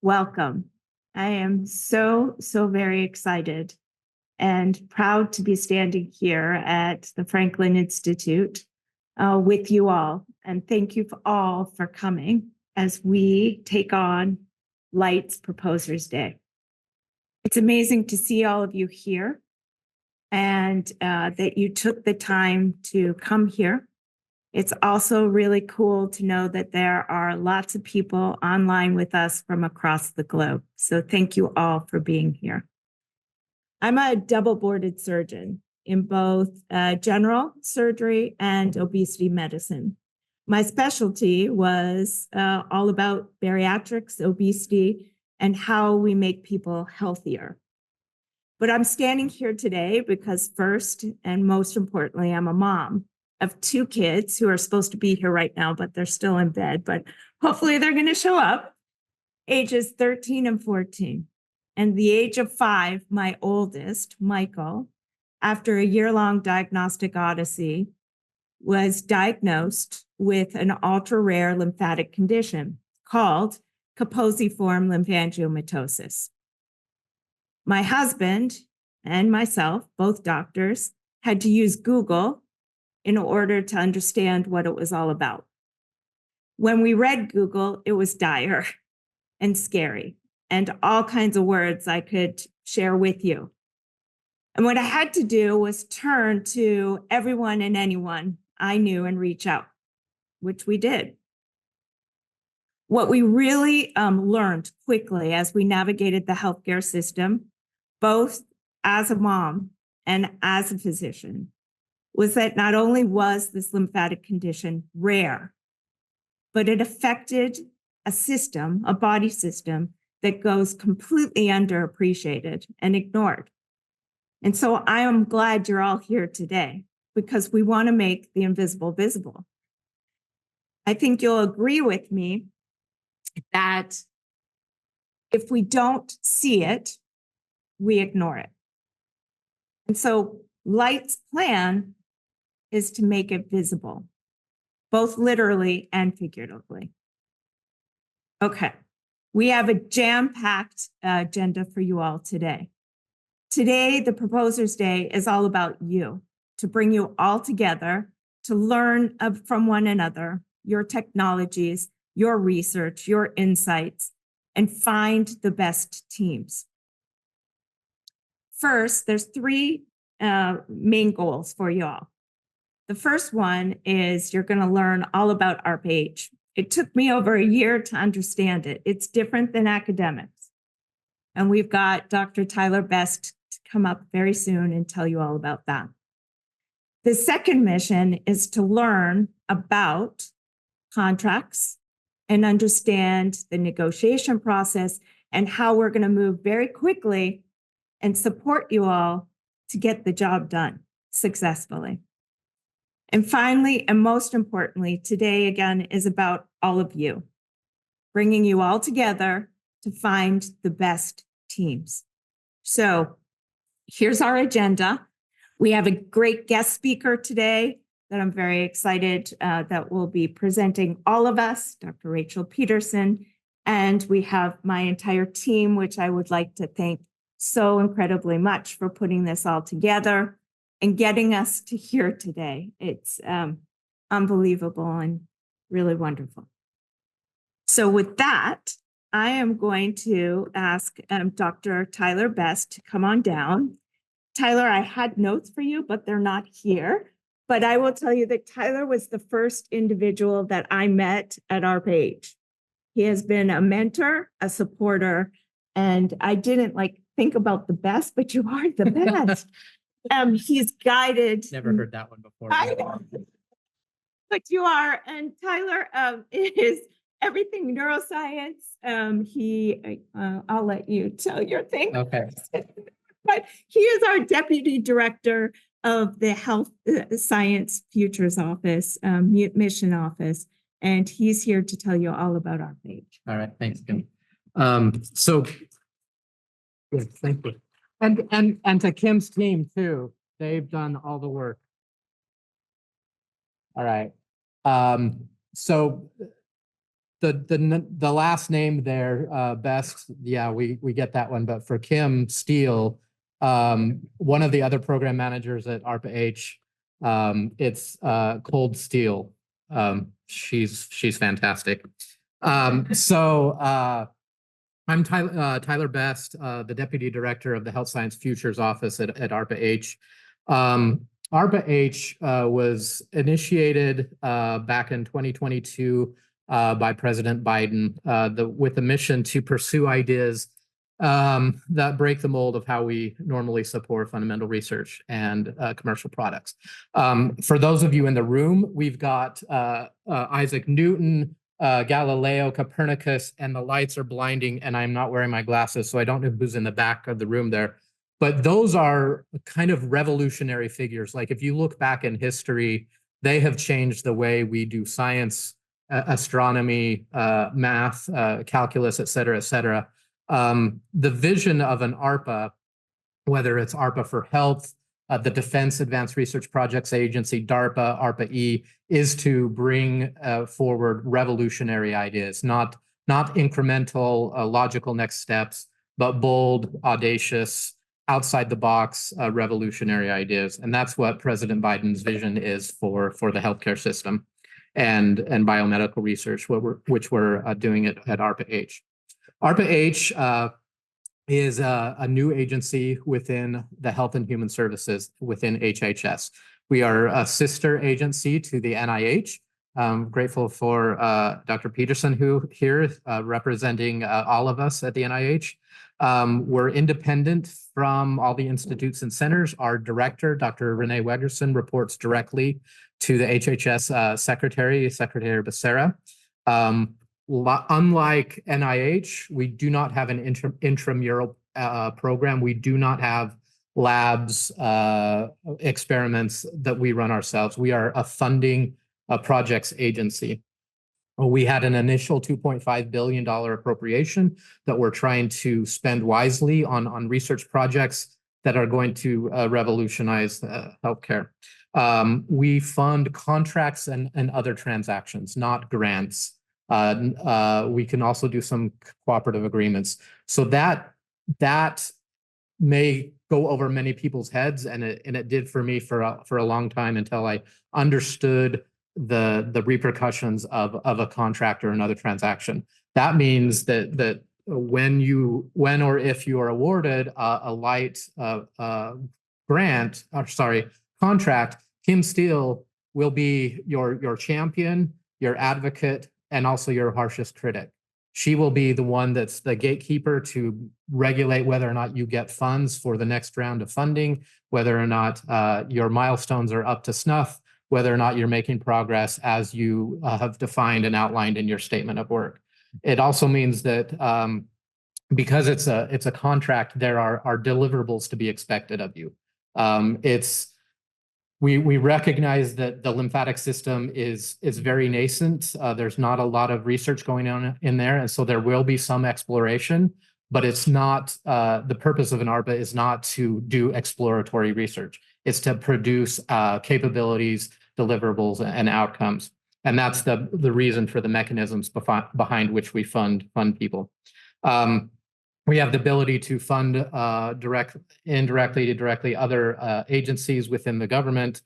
welcome. I am so very excited and proud to be standing here at the Franklin Institute with you all. And thank you all for coming as we take on Light's Proposers Day. It's amazing to see all of you here and that you took the time to come here. It's also really cool to know that there are lots of people online with us from across the globe. So thank you all for being here. I'm a double-boarded surgeon in both general surgery and obesity medicine. My specialty was all about bariatrics, obesity, and how we make people healthier. But I'm standing here today because first and most importantly, I'm a mom of 2 kids who are supposed to be here right now, but they're still in bed, but hopefully they're going to show up, ages 13 and 14. And the age of 5, my oldest, Michael, after a year-long diagnostic odyssey, was diagnosed with an ultra-rare lymphatic condition called Kaposiform lymphangiomatosis. My husband and myself, both doctors, had to use Google in order to understand what it was all about. When we read Google, it was dire and scary and all kinds of words I could share with you. And what I had to do was turn to everyone and anyone I knew and reach out, which we did. What we really learned quickly as we navigated the healthcare system, both as a mom and as a physician, was that not only was this lymphatic condition rare, but it affected a system, a body system, that goes completely underappreciated and ignored. And so I am glad you're all here today because we want to make the invisible visible. I think you'll agree with me that if we don't see it, we ignore it. And so Light's plan is to make it visible, both literally and figuratively. Okay, we have a jam-packed agenda for you all today. Today, the Proposers Day is all about you, to bring you all together, to learn from one another, your technologies, your research, your insights, and find the best teams. First, there's 3 main goals for you all. The first one is you're going to learn all about ARPA-H. It took me over a year to understand it. It's different than academics. And we've got Dr. Tyler Best to come up very soon and tell you all about that. The second mission is to learn about contracts and understand the negotiation process and how we're going to move very quickly and support you all to get the job done successfully. And finally, and most importantly, today again is about all of you, bringing you all together to find the best teams. So here's our agenda. We have a great guest speaker today that I'm very excited that will be presenting all of us, Dr. Rachel Peterson, and we have my entire team, which I would like to thank so incredibly much for putting this all together and getting us to here today. It's unbelievable and really wonderful. So with that, I am going to ask Dr. Tyler Best to come on down. Tyler, I had notes for you, but they're not here. But I will tell you that Tyler was the first individual that I met at ARPA-H. He has been a mentor, a supporter, and I didn't think about the best, but you are the best. He's guided. Never heard that one before. I know. But you are, and Tyler is everything neuroscience. I'll let you tell your thing. Okay. But he is our deputy director of the Health Science Futures Office, Mission Office, and he's here to tell you all about ARPA-H. All right, thanks, Kim. Good, thank you. And to Kim's team too. They've done all the work. All right. So the last name there, Best, yeah, we get that one. But for Kim Steele, one of the other program managers at ARPA-H, it's Cold Steele. She's fantastic. I'm Tyler Best, the Deputy Director of the Health Science Futures Office at ARPA-H. ARPA-H was initiated back in 2022 by President Biden with the mission to pursue ideas that break the mold of how we normally support fundamental research and commercial products. For those of you in the room, we've got Isaac Newton, Galileo, Copernicus, and the lights are blinding, and I'm not wearing my glasses, so I don't know who's in the back of the room there. But those are kind of revolutionary figures. Like if you look back in history, they have changed the way we do science, astronomy, math, calculus, et cetera, et cetera. The vision of an ARPA, whether it's ARPA for Health, the Defense Advanced Research Projects Agency, DARPA, ARPA-E, is to bring forward revolutionary ideas, not incremental, logical next steps, but bold, audacious, outside the box, revolutionary ideas. And that's what President Biden's vision is for the healthcare system and biomedical research, which we're doing at ARPA-H. ARPA-H is a new agency within the Health and Human Services within HHS. We are a sister agency to the NIH. I'm grateful for Dr. Peterson here representing all of us at the NIH. We're independent from all the institutes and centers. Our director, Dr. Renee Wegerson, reports directly to the HHS Secretary Becerra. Unlike NIH, we do not have an intramural program. We do not have labs, experiments that we run ourselves. We are a funding projects agency. We had an initial $2.5 billion appropriation that we're trying to spend wisely on research projects that are going to revolutionize healthcare. We fund contracts and other transactions, not grants. We can also do some cooperative agreements. So that may go over many people's heads, and it did for me for a long time until I understood the repercussions of a contract or another transaction. That means that when or if you are awarded a light contract, Kim Steele will be your champion, your advocate, and also your harshest critic. She will be the one that's the gatekeeper to regulate whether or not you get funds for the next round of funding, whether or not your milestones are up to snuff, whether or not you're making progress as you have defined and outlined in your statement of work. It also means that because it's a contract, there are deliverables to be expected of you. We recognize that the lymphatic system is very nascent. There's not a lot of research going on in there, and so there will be some exploration, but it's not, the purpose of an ARPA is not to do exploratory research. It's to produce capabilities, deliverables, and outcomes. And that's the reason for the mechanisms behind which we fund people. We have the ability to fund indirectly, directly other agencies within the government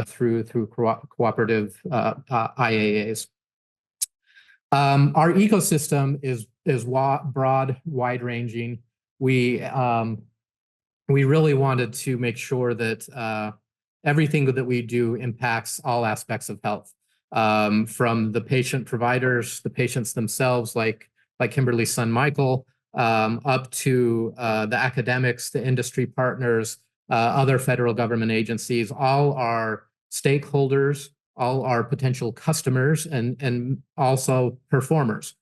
through cooperative IAAs. Our ecosystem is broad, wide-ranging. We really wanted to make sure that everything that we do impacts all aspects of health, from the patient providers, the patients themselves, like Kimberley's son Michael, up to the academics, the industry partners, other federal government agencies, all our stakeholders, all our potential customers, and also performers.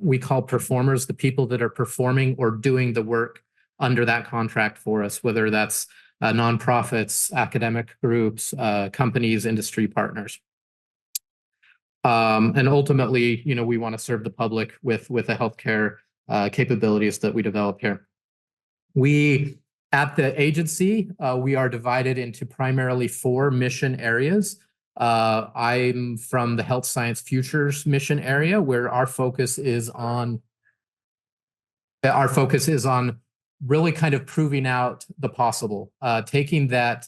We call performers the people that are performing or doing the work under that contract for us, whether that's nonprofits, academic groups, companies, industry partners. And ultimately, we want to serve the public with the healthcare capabilities that we develop here. At the agency, we are divided into primarily 4 mission areas. I'm from the Health Science Futures mission area, where our focus is on really kind of proving out the possible, taking that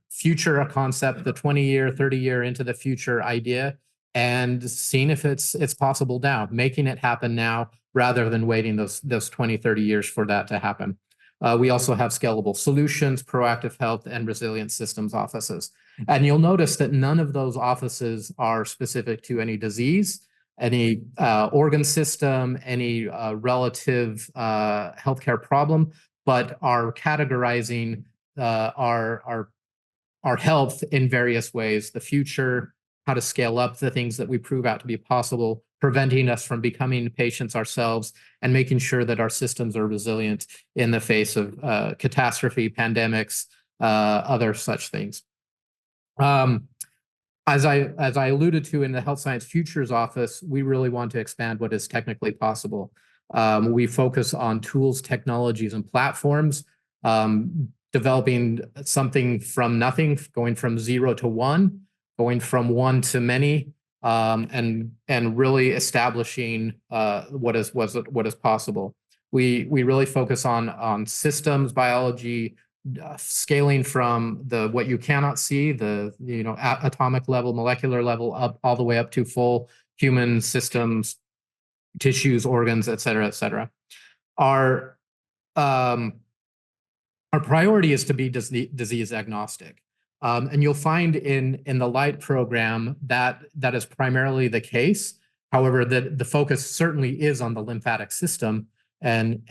future concept, the 20-year, 30-year into the future idea, and seeing if it's possible now, making it happen now rather than waiting those 20, 30 years for that to happen. We also have scalable solutions, proactive health, and resilient systems offices. And you'll notice that none of those offices are specific to any disease, any organ system, any relative healthcare problem, but are categorizing our health in various ways: the future, how to scale up the things that we prove out to be possible, preventing us from becoming patients ourselves, and making sure that our systems are resilient in the face of catastrophe, pandemics, other such things. As I alluded to in the Health Science Futures office, we really want to expand what is technically possible. We focus on tools, technologies, and platforms, developing something from nothing, going from 0 to 1, going from 1 to many, and really establishing what is possible. We really focus on systems biology, scaling from what you cannot see, the atomic level, molecular level, up all the way up to full human systems, tissues, organs, et cetera, et cetera. Our priority is to be disease agnostic. And you'll find in the LIGHT program that is primarily the case. However, the focus certainly is on the lymphatic system and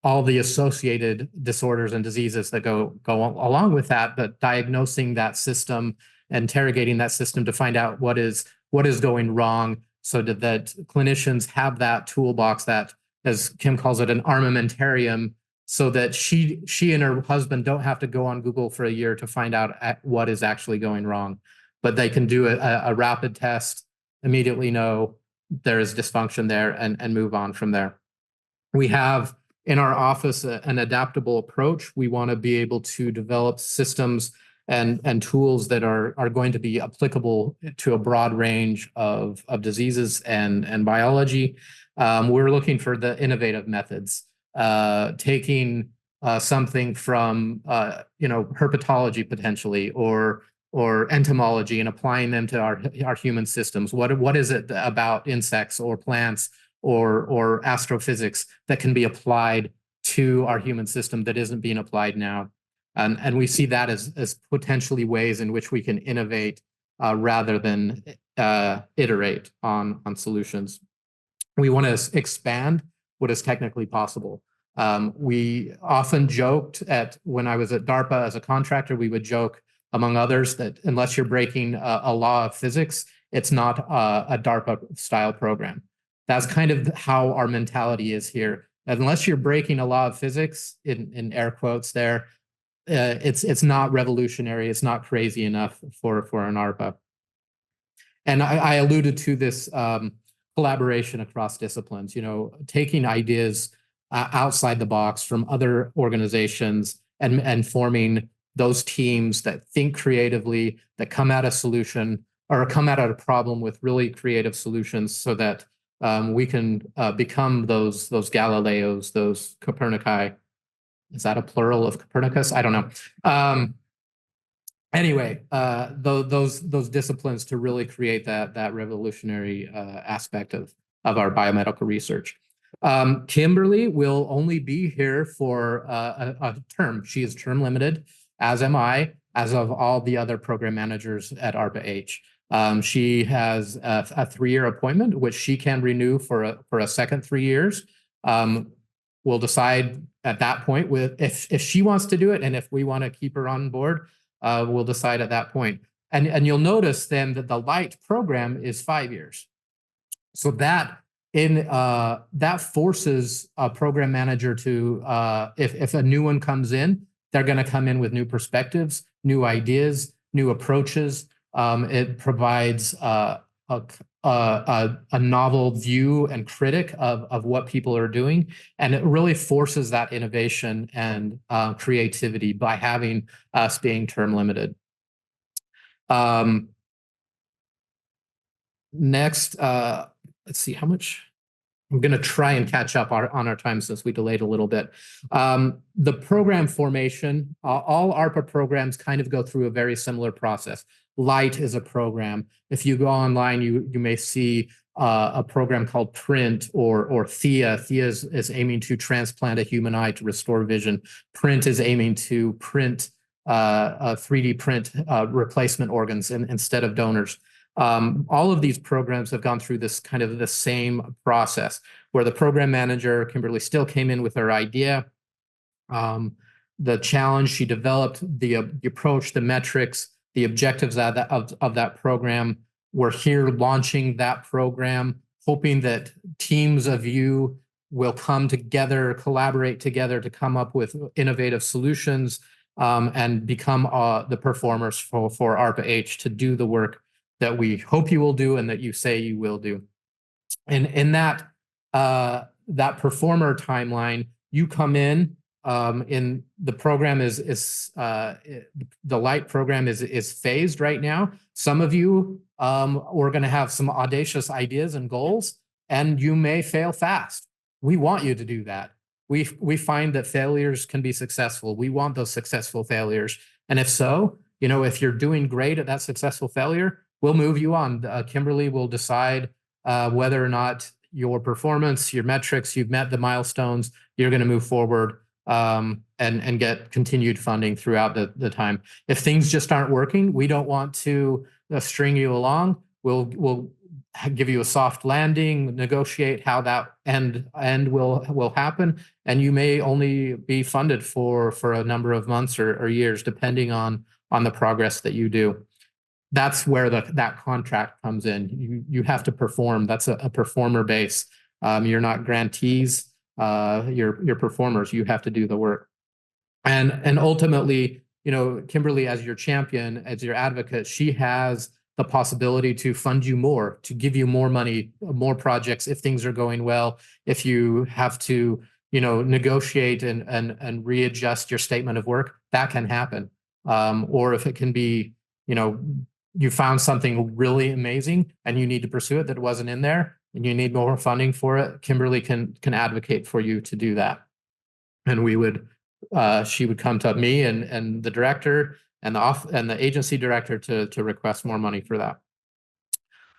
all the associated disorders and diseases that go along with that, but diagnosing that system, interrogating that system to find out what is going wrong, so that clinicians have that toolbox, that, as Kim calls it, an armamentarium, so that she and her husband don't have to go on Google for a year to find out what is actually going wrong, but they can do a rapid test, immediately know there is dysfunction there, and move on from there. We have in our office an adaptable approach. We want to be able to develop systems and tools that are going to be applicable to a broad range of diseases and biology. We're looking for the innovative methods, taking something from herpetology potentially, or entomology, and applying them to our human systems. What is it about insects or plants or astrophysics that can be applied to our human system that isn't being applied now? And we see that as potentially ways in which we can innovate rather than iterate on solutions. We want to expand what is technically possible. We often joked when I was at DARPA as a contractor, we would joke, among others, that unless you're breaking a law of physics, it's not a DARPA-style program. That's kind of how our mentality is here. Unless you're breaking a law of physics, in air quotes there, it's not revolutionary, it's not crazy enough for an ARPA. And I alluded to this collaboration across disciplines, taking ideas outside the box from other organizations and forming those teams that think creatively, that come at a solution or come at a problem with really creative solutions, so that we can become those Galileos, those Copernici. Is that a plural of Copernicus? I don't know. Anyway, those disciplines to really create that revolutionary aspect of our biomedical research. Kimberley will only be here for a term. She is term limited, as am I, as of all the other program managers at ARPA-H. She has a 3-year appointment, which she can renew for a second 3 years. We'll decide at that point if she wants to do it, and if we want to keep her on board, we'll decide at that point. And you'll notice then that the LIGHT program is 5 years. So that forces a program manager to, if a new one comes in, they're going to come in with new perspectives, new ideas, new approaches. It provides a novel view and critic of what people are doing, and it really forces that innovation and creativity by having us being term limited. Next, let's see how much. I'm going to try and catch up on our time since we delayed a little bit. The program formation, all ARPA programs kind of go through a very similar process. Light is a program. If you go online, you may see a program called PRINT or THEA. THEA is aiming to transplant a human eye to restore vision. PRINT is aiming to print 3D print replacement organs instead of donors. All of these programs have gone through this kind of the same process where the program manager, Kimberley Steele, came in with her idea. The challenge, she developed the approach, the metrics, the objectives of that program. We're here launching that program, hoping that teams of you will come together, collaborate together to come up with innovative solutions and become the performers for ARPA-H to do the work that we hope you will do and that you say you will do. And in that performer timeline, you come in the program the Light program is phased right now. Some of you are going to have some audacious ideas and goals, and you may fail fast. We want you to do that. We find that failures can be successful. We want those successful failures. And if so, if you're doing great at that successful failure, we'll move you on. Kimberley will decide whether or not your performance, your metrics, you've met the milestones, you're going to move forward and get continued funding throughout the time. If things just aren't working, we don't want to string you along. We'll give you a soft landing, negotiate how that end will happen, and you may only be funded for a number of months or years, depending on the progress that you do. That's where that contract comes in. You have to perform. That's a performer base. You're not grantees. You're performers. You have to do the work. And ultimately, Kimberley, as your champion, as your advocate, she has the possibility to fund you more, to give you more money, more projects if things are going well. If you have to, negotiate and readjust your statement of work, that can happen. Or if it can be, you found something really amazing and you need to pursue it that wasn't in there and you need more funding for it, Kimberley can advocate for you to do that. And she would come to me and the director and the agency director to request more money for that.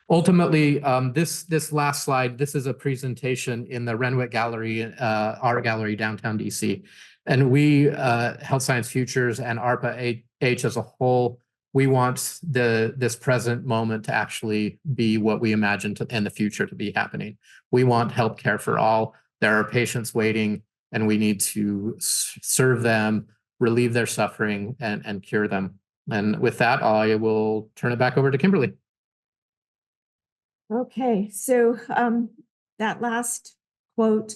Ultimately, this last slide, this is a presentation in the Renwick Gallery, Art Gallery, downtown DC. And we, Health Science Futures and ARPA-H as a whole, we want this present moment to actually be what we imagine in the future to be happening. We want healthcare for all. There are patients waiting, and we need to serve them, relieve their suffering, and cure them. And with that, I will turn it back over to Kimberley. Okay, so that last quote,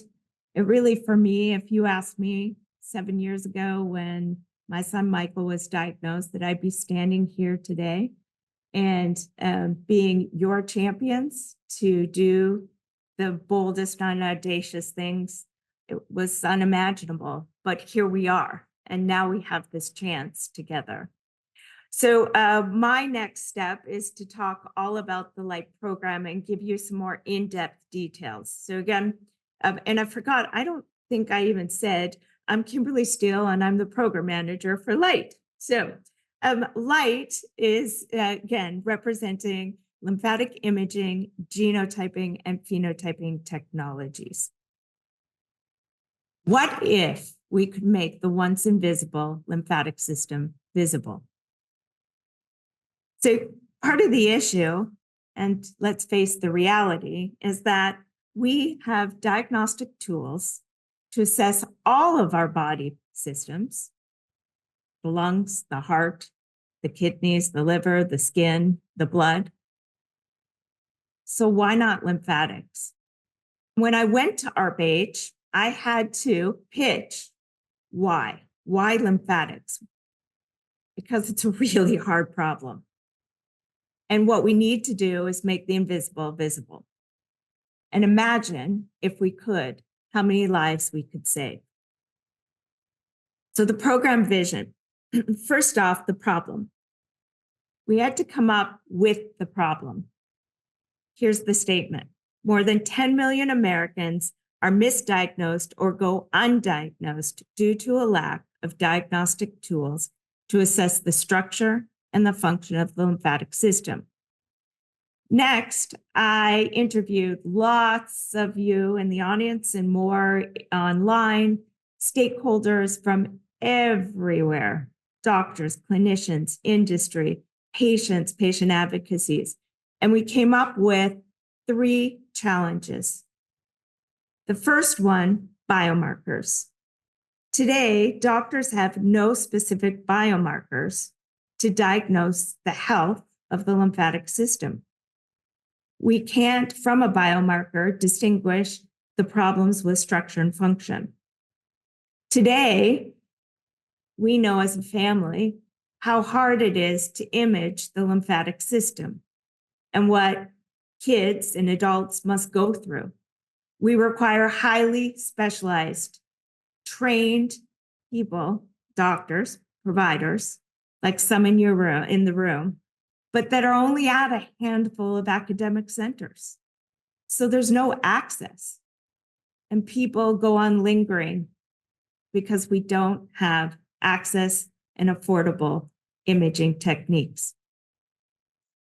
it really, for me, if you asked me 7 years ago when my son Michael was diagnosed, that I'd be standing here today and being your champions to do the boldest and audacious things, it was unimaginable. But here we are, and now we have this chance together. So my next step is to talk all about the Light program and give you some more in-depth details. So again, and I forgot, I don't think I even said, I'm Kimberley Steele and I'm the program manager for Light. So Light is, again, representing lymphatic imaging, genotyping, and phenotyping technologies. What if we could make the once invisible lymphatic system visible? So part of the issue, and let's face the reality, is that we have diagnostic tools to assess all of our body systems, the lungs, the heart, the kidneys, the liver, the skin, the blood. So why not lymphatics? When I went to ARPA-H, I had to pitch why. Why lymphatics? Because it's a really hard problem. And what we need to do is make the invisible visible. And imagine, if we could, how many lives we could save. So the program vision, first off, the problem. We had to come up with the problem. here's the statement. More than 10 million Americans are misdiagnosed or go undiagnosed due to a lack of diagnostic tools to assess the structure and the function of the lymphatic system. Next, I interviewed lots of you in the audience and more online, stakeholders from everywhere, doctors, clinicians, industry, patients, patient advocacies, and we came up with 3 challenges. The first one, biomarkers. Today, doctors have no specific biomarkers to diagnose the health of the lymphatic system. We can't, from a biomarker, distinguish the problems with structure and function. Today, we know as a family how hard it is to image the lymphatic system and what kids and adults must go through. We require highly specialized, trained people, doctors, providers, like some in the room, but that are only at a handful of academic centers. So there's no access. And people go on lingering because we don't have access and affordable imaging techniques.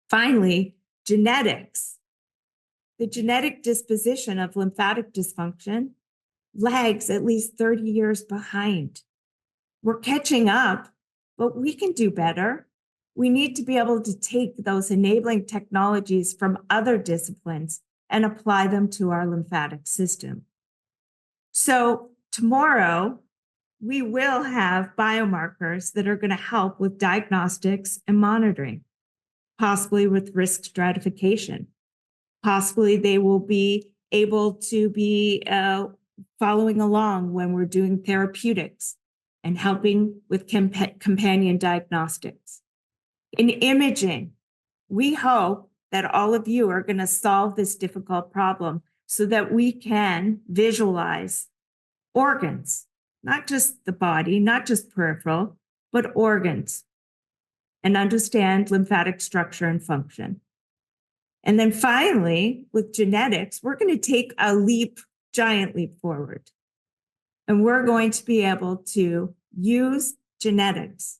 Finally, genetics. The genetic disposition of lymphatic dysfunction lags at least 30 years behind. We're catching up, but we can do better. We need to be able to take those enabling technologies from other disciplines and apply them to our lymphatic system. So tomorrow, we will have biomarkers that are going to help with diagnostics and monitoring, possibly with risk stratification. Possibly they will be able to be following along when we're doing therapeutics and helping with companion diagnostics. In imaging, we hope that all of you are going to solve this difficult problem so that we can visualize organs, not just the body, not just peripheral, but organs, and understand lymphatic structure and function. And then finally, with genetics, we're going to take a giant leap forward. And we're going to be able to use genetics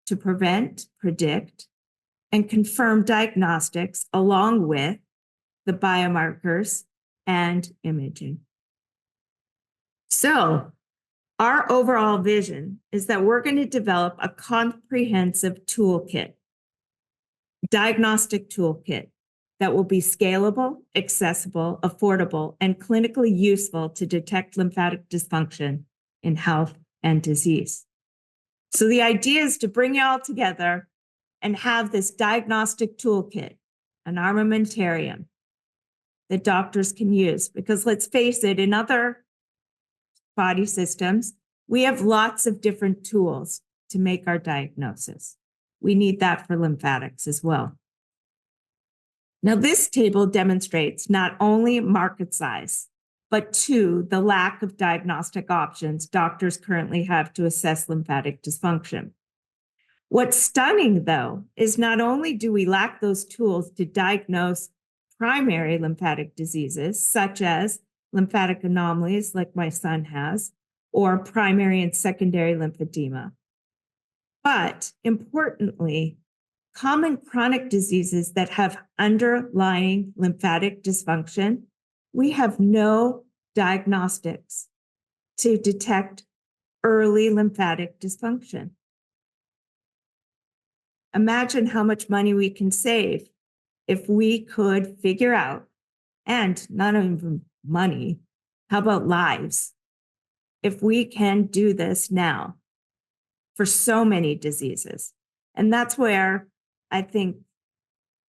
to prevent, predict, and confirm diagnostics along with the biomarkers and imaging. So our overall vision is that we're going to develop a comprehensive toolkit, diagnostic toolkit, that will be scalable, accessible, affordable, and clinically useful to detect lymphatic dysfunction in health and disease. So the idea is to bring you all together and have this diagnostic toolkit, an armamentarium that doctors can use. Because let's face it, in other body systems, we have lots of different tools to make our diagnosis. We need that for lymphatics as well. Now, this table demonstrates not only market size, but 2, the lack of diagnostic options doctors currently have to assess lymphatic dysfunction. What's stunning, though, is not only do we lack those tools to diagnose primary lymphatic diseases, such as lymphatic anomalies like my son has, or primary and secondary lymphedema, but importantly, common chronic diseases that have underlying lymphatic dysfunction, we have no diagnostics to detect early lymphatic dysfunction. Imagine how much money we can save if we could figure out, and not even money, how about lives? If we can do this now for so many diseases. And that's where I think,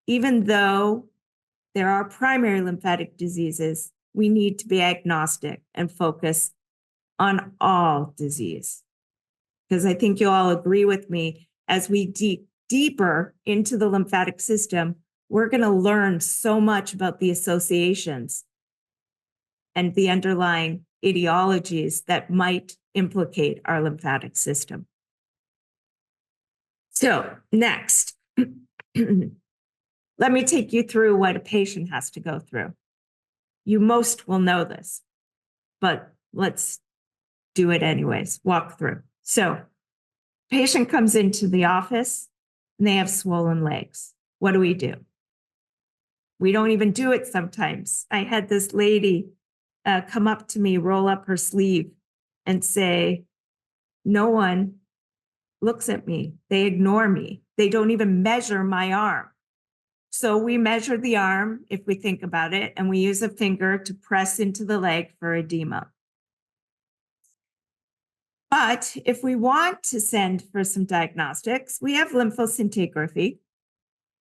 even though there are primary lymphatic diseases, we need to be agnostic and focus on all disease. Because I think you'll all agree with me, as we deeper into the lymphatic system, we're going to learn so much about the associations and the underlying etiologies that might implicate our lymphatic system. So next, Let me take you through what a patient has to go through. You most will know this, but let's do it anyways, walk through. So patient comes into the office and they have swollen legs. What do? We don't even do it sometimes. I had this lady come up to me, roll up her sleeve and say, no one looks at me. They ignore me. They don't even measure my arm. So we measure the arm, if we think about it, and we use a finger to press into the leg for edema. But if we want to send for some diagnostics, we have lymphoscintigraphy,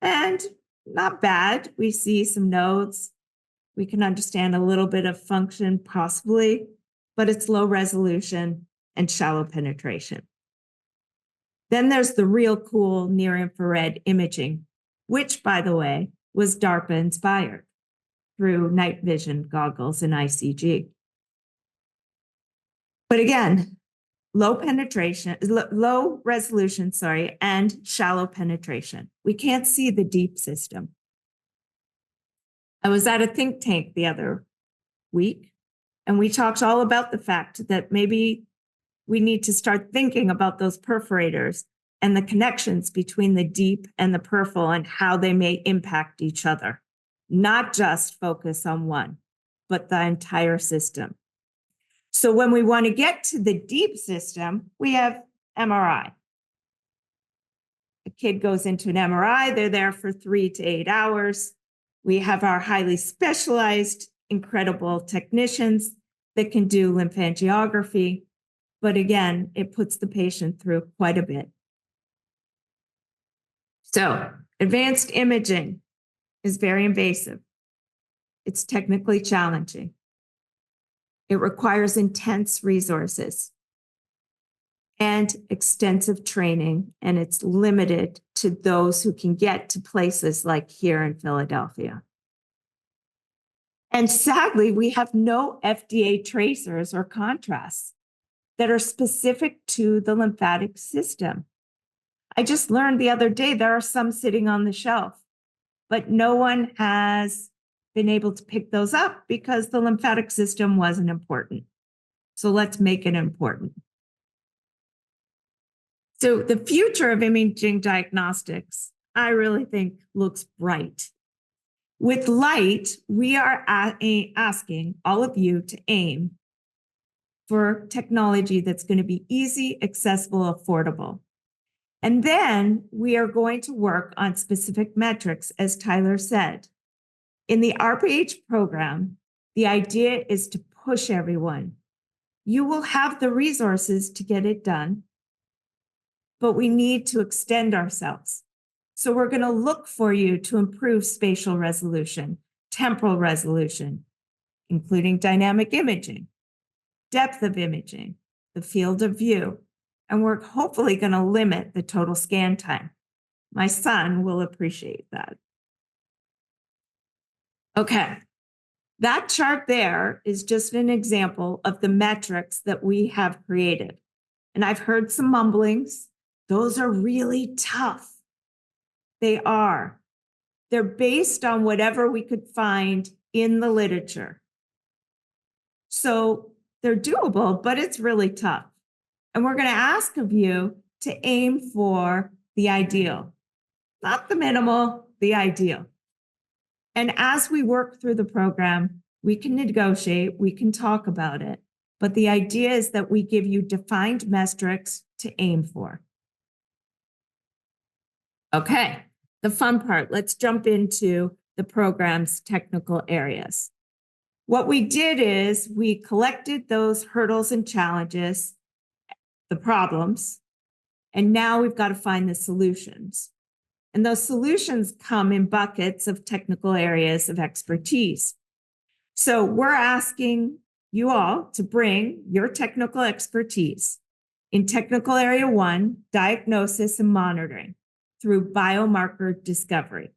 and not bad. We see some nodes. We can understand a little bit of function possibly, but it's low resolution and shallow penetration. Then there's the real cool near infrared imaging, which, by the way, was DARPA inspired through night vision goggles and ICG. But again, low resolution, and shallow penetration. We can't see the deep system. I was at a think tank the other week, and we talked all about the fact that maybe we need to start thinking about those perforators and the connections between the deep and the peripheral and how they may impact each other. Not just focus on one, but the entire system. So when we want to get to the deep system, we have MRI. A kid goes into an MRI, they're there for 3 to 8 hours. We have our highly specialized, incredible technicians that can do lymphangiography. But again, it puts the patient through quite a bit. So advanced imaging is very invasive. It's technically challenging. It requires intense resources and extensive training, and it's limited to those who can get to places like here in Philadelphia. And sadly, we have no FDA tracers or contrasts that are specific to the lymphatic system. I just learned the other day there are some sitting on the shelf, but no one has been able to pick those up because the lymphatic system wasn't important. So let's make it important. So the future of imaging diagnostics, I really think, looks bright. With light, we are asking all of you to aim for technology that's going to be easy, accessible, affordable. And then we are going to work on specific metrics, as Tyler said. In the ARPA-H program, the idea is to push everyone. You will have the resources to get it done, but we need to extend ourselves. So we're going to look for you to improve spatial resolution, temporal resolution, including dynamic imaging, depth of imaging, the field of view, and we're hopefully going to limit the total scan time. My son will appreciate that. Okay, that chart there is just an example of the metrics that we have created. And I've heard some mumblings. Those are really tough. They are. They're based on whatever we could find in the literature. So they're doable, but it's really tough. And we're going to ask of you to aim for the ideal, not the minimal, the ideal. And as we work through the program, we can negotiate, we can talk about it, but the idea is that we give you defined metrics to aim for. Okay, the fun part, let's jump into the program's technical areas. What we did is we collected those hurdles and challenges, the problems, and now we've got to find the solutions. And those solutions come in buckets of technical areas of expertise. So we're asking you all to bring your technical expertise in technical area 1, diagnosis and monitoring through biomarker discovery.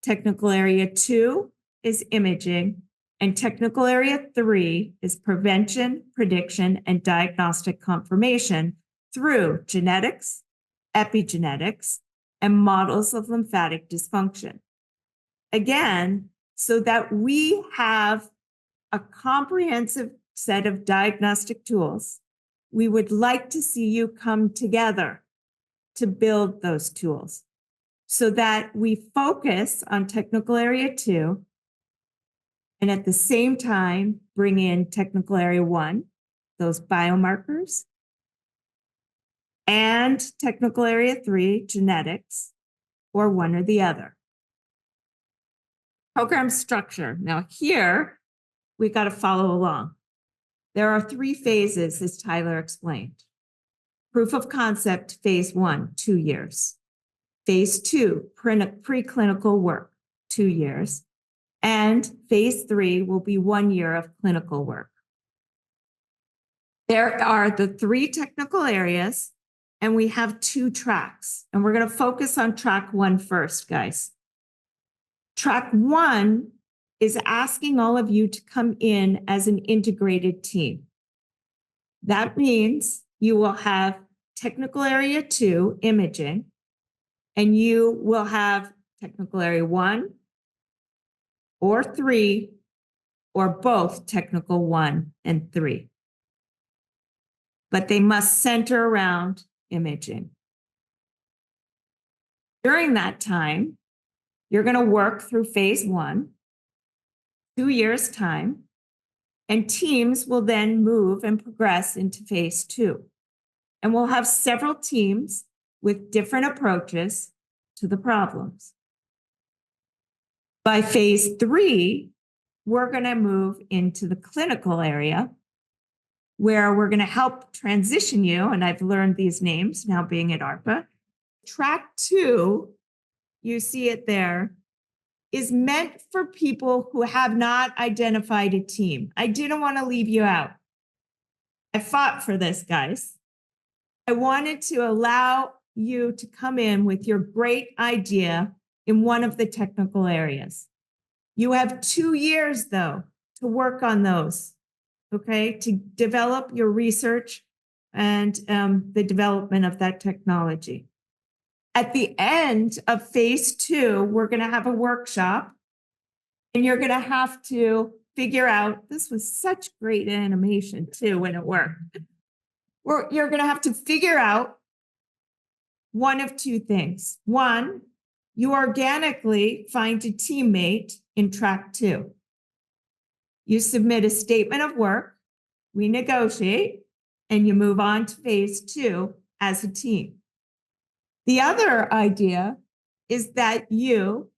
Technical area 2 is imaging, and technical area 3 is prevention, prediction, and diagnostic confirmation through genetics, epigenetics, and models of lymphatic dysfunction. Again, so that we have a comprehensive set of diagnostic tools, we would like to see you come together to build those tools so that we focus on technical area 2 and at the same time bring in technical area 1, those biomarkers, and technical area 3, genetics, or one or the other. Program structure. Now here, we got to follow along. There are 3 phases, as Tyler explained. Proof of concept, phase 1, 2 years. Phase 2, preclinical work, 2 years. And phase 3 will be 1 year of clinical work. There are the 3 technical areas, and we have 2 tracks. And we're going to focus on track 1 first, guys. Track 1 is asking all of you to come in as an integrated team. That means you will have technical area 2, imaging, and you will have technical area 1 or 3, or both technical 1 and 3. But they must center around imaging. During that time, you're going to work through phase 1, 2 years' time, and teams will then move and progress into phase 2. And we'll have several teams with different approaches to the problems. By phase 3, we're going to move into the clinical area where we're going to help transition you, and I've learned these names now being at ARPA. Track 2, you see it there, is meant for people who have not identified a team. I didn't want to leave you out. I fought for this, guys. I wanted to allow you to come in with your great idea in one of the technical areas. You have 2 years, though, to work on those, okay, to develop your research and the development of that technology. At the end of phase 2, we're going to have a workshop, and you're going to have to figure out, this was such great animation too when it worked. You're going to have to figure out one of 2 things. One, you organically find a teammate in track 2. You submit a statement of work, we negotiate, and you move on to phase 2 as a team. The other idea is that you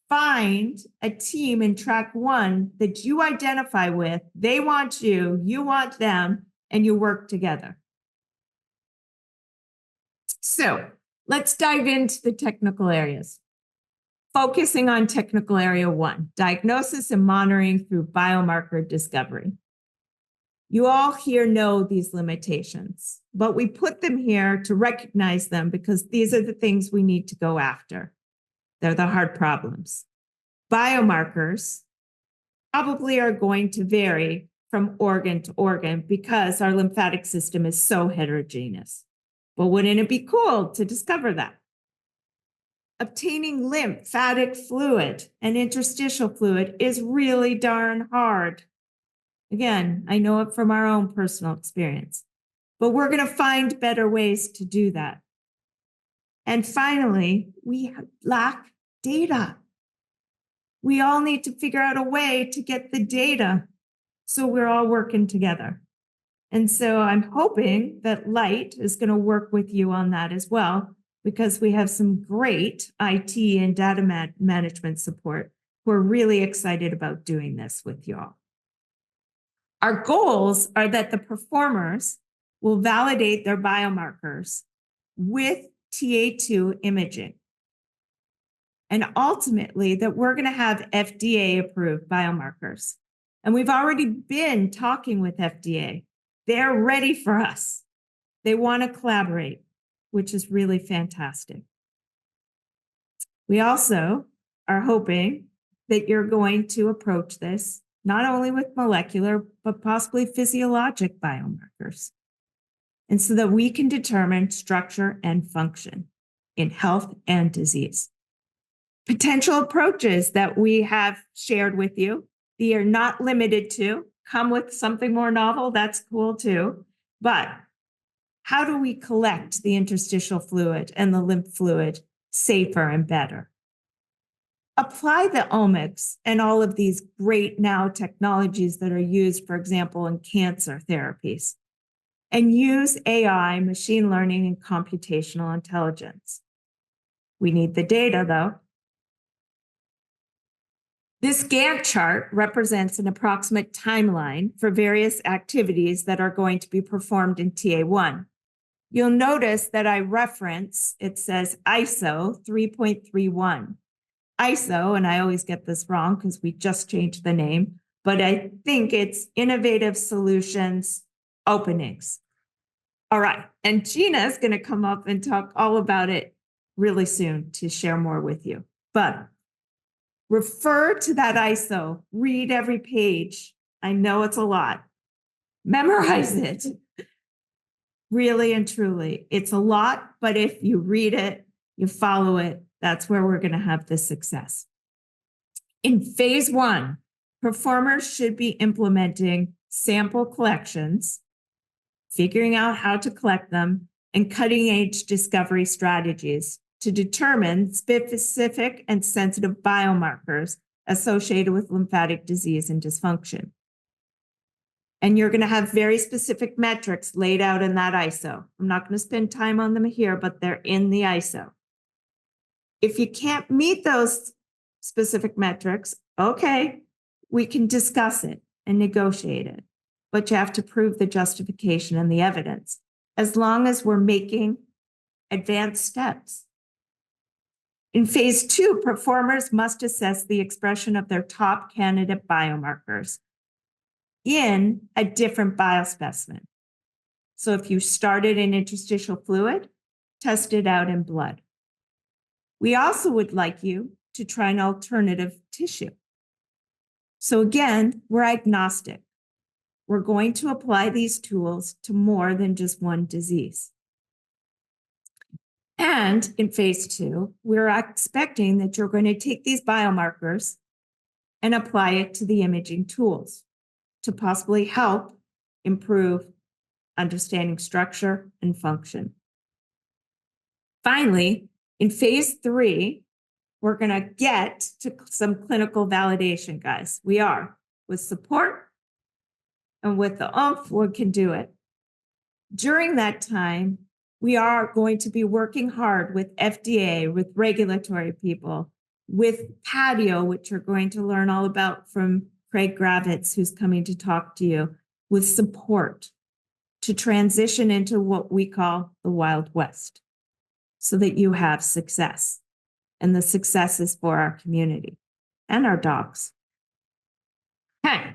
find a team in track 1 that you identify with, they want you, you want them, and you work together. So let's dive into the technical areas. Focusing on technical area 1, diagnosis and monitoring through biomarker discovery. You all here know these limitations, but we put them here to recognize them because these are the things we need to go after. They're the hard problems. Biomarkers probably are going to vary from organ to organ because our lymphatic system is so heterogeneous. But wouldn't it be cool to discover that? Obtaining lymphatic fluid and interstitial fluid is really darn hard. Again, I know it from our own personal experience, but we're going to find better ways to do that. And finally, we lack data. We all need to figure out a way to get the data so we're all working together. And so I'm hoping that Light is going to work with you on that as well, because we have some great IT and data management support who are really excited about doing this with you all. Our goals are that the performers will validate their biomarkers with TA2 imaging. And ultimately, that we're going to have FDA-approved biomarkers. And we've already been talking with FDA. They're ready for us. They want to collaborate, which is really fantastic. We also are hoping that you're going to approach this not only with molecular, but possibly physiologic biomarkers, and so that we can determine structure and function. in health and disease. Potential approaches that we have shared with you, they are not limited to, come with something more novel, that's cool too. But how do we collect the interstitial fluid and the lymph fluid safer and better? Apply the omics and all of these great now technologies that are used, for example, in cancer therapies, and use AI, machine learning, and computational intelligence. We need the data, though. This Gantt chart represents an approximate timeline for various activities that are going to be performed in TA1. You'll notice that I reference, it says ISO 3.31. ISO, and I always get this wrong because we just changed the name, but I think it's Innovative Solutions Openings. All right, and Gina is going to come up and talk all about it really soon to share more with you. But refer to that ISO, read every page. I know it's a lot. Memorize it. Really and truly, it's a lot, but if you read it, you follow it, that's where we're going to have the success. In phase 1, performers should be implementing sample collections, figuring out how to collect them, and cutting-edge discovery strategies to determine specific and sensitive biomarkers associated with lymphatic disease and dysfunction. And you're going to have very specific metrics laid out in that ISO. I'm not going to spend time on them here, but they're in the ISO. If you can't meet those specific metrics, okay, we can discuss it and negotiate it, but you have to prove the justification and the evidence, as long as we're making advanced steps. In phase 2, performers must assess the expression of their top candidate biomarkers in a different biospecimen. So if you started in interstitial fluid, test it out in blood. We also would like you to try an alternative tissue. So again, we're agnostic. We're going to apply these tools to more than just one disease. And in phase 2, we're expecting that you're going to take these biomarkers and apply it to the imaging tools to possibly help improve understanding structure and function. Finally, in phase 3, we're going to get to some clinical validation, guys. We are. With support and with the oomph, we can do it. During that time, we are going to be working hard with FDA, with regulatory people, with Patio, which you're going to learn all about from Craig Gravitz, who's coming to talk to you, with support to transition into what we call the Wild West, so that you have success. And the success is for our community and our dogs. Okay,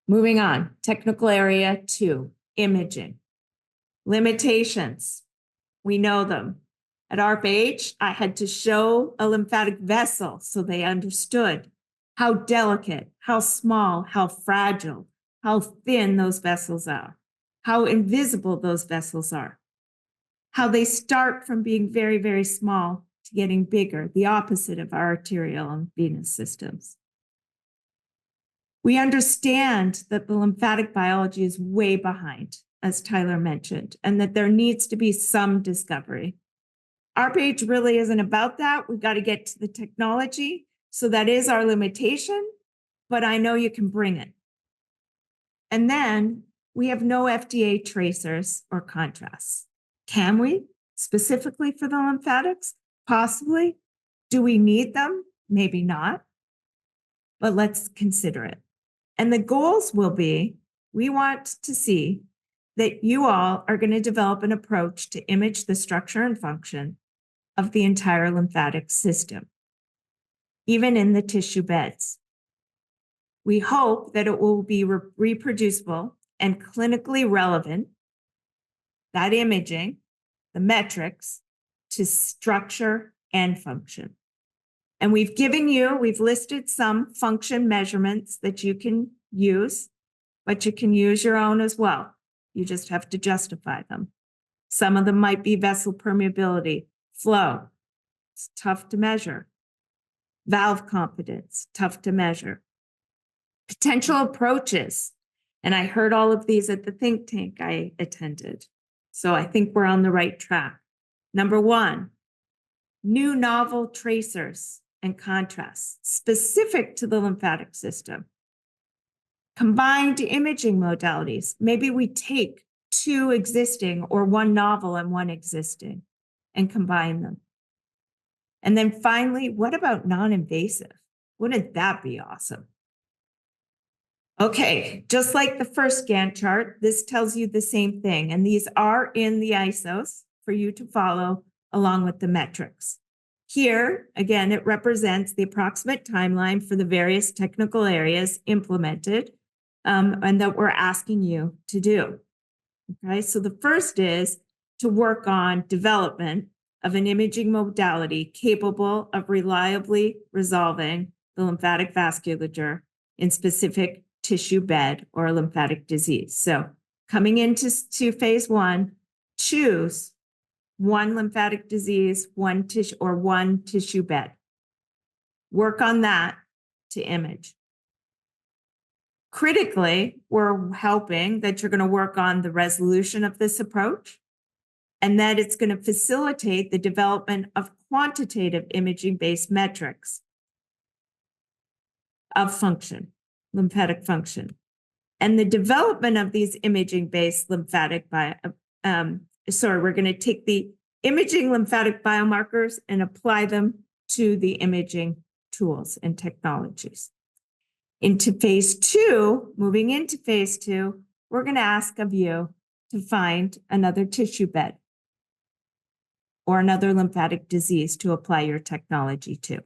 moving on. Technical area 2, imaging. Limitations, we know them. At ARPA-H, I had to show a lymphatic vessel so they understood how delicate, how small, how fragile, how thin those vessels are, how invisible those vessels are, how they start from being very, very small to getting bigger, the opposite of our arterial and venous systems. We understand that the lymphatic biology is way behind, as Tyler mentioned, and that there needs to be some discovery. ARPA-H really isn't about that. We've got to get to the technology. So that is our limitation, but I know you can bring it. And then we have no FDA tracers or contrasts. Can we, specifically for the lymphatics? Possibly. Do we need them? Maybe not, but let's consider it. And the goals will be, we want to see that you all are going to develop an approach to image the structure and function of the entire lymphatic system, even in the tissue beds. We hope that it will be reproducible and clinically relevant, that imaging, the metrics, to structure and function. And we've listed some function measurements that you can use, but you can use your own as well. You just have to justify them. Some of them might be vessel permeability, Flow, it's tough to measure. Valve competence, tough to measure. Potential approaches, and I heard all of these at the think tank I attended. So I think we're on the right track. Number one, new novel tracers and contrasts specific to the lymphatic system. Combined imaging modalities. Maybe we take two existing or one novel and one existing and combine them. And then finally, what about non-invasive? Wouldn't that be awesome? Okay, just like the first Gantt chart, this tells you the same thing. And these are in the ISOs for you to follow along with the metrics. Here, again, it represents the approximate timeline for the various technical areas implemented and that we're asking you to do. Okay, so the first is to work on development of an imaging modality capable of reliably resolving the lymphatic vasculature in specific tissue bed or lymphatic disease. So coming into phase one, choose one lymphatic disease, one tissue or one tissue bed. Work on that to image. Critically, we're helping that you're going to work on the resolution of this approach and that it's going to facilitate the development of quantitative imaging-based metrics of function, lymphatic function. And the development of these imaging-based lymphatic, we're going to take the imaging lymphatic biomarkers and apply them to the imaging tools and technologies. Into phase two, moving into phase two, we're going to ask of you to find another tissue bed or another lymphatic disease to apply your technology to.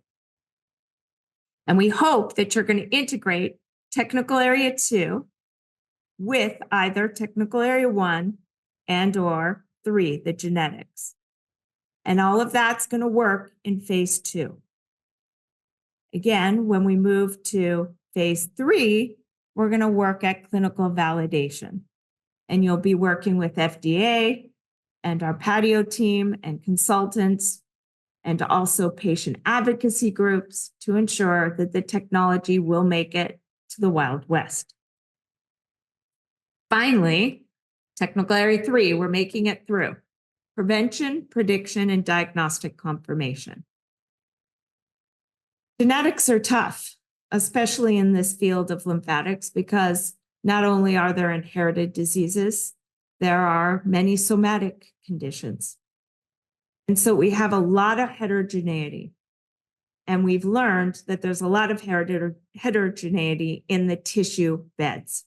And we hope that you're going to integrate technical area 2 with either technical area 1 and or 3, the genetics. And all of that's going to work in phase 2. Again, when we move to phase 3, we're going to work at clinical validation. And you'll be working with FDA and our patio team and consultants and also patient advocacy groups to ensure that the technology will make it to the Wild West. Finally, technical area 3, we're making it through. Prevention, prediction, and diagnostic confirmation. Genetics are tough, especially in this field of lymphatics, because not only are there inherited diseases, there are many somatic conditions. And so we have a lot of heterogeneity. And we've learned that there's a lot of heterogeneity in the tissue beds.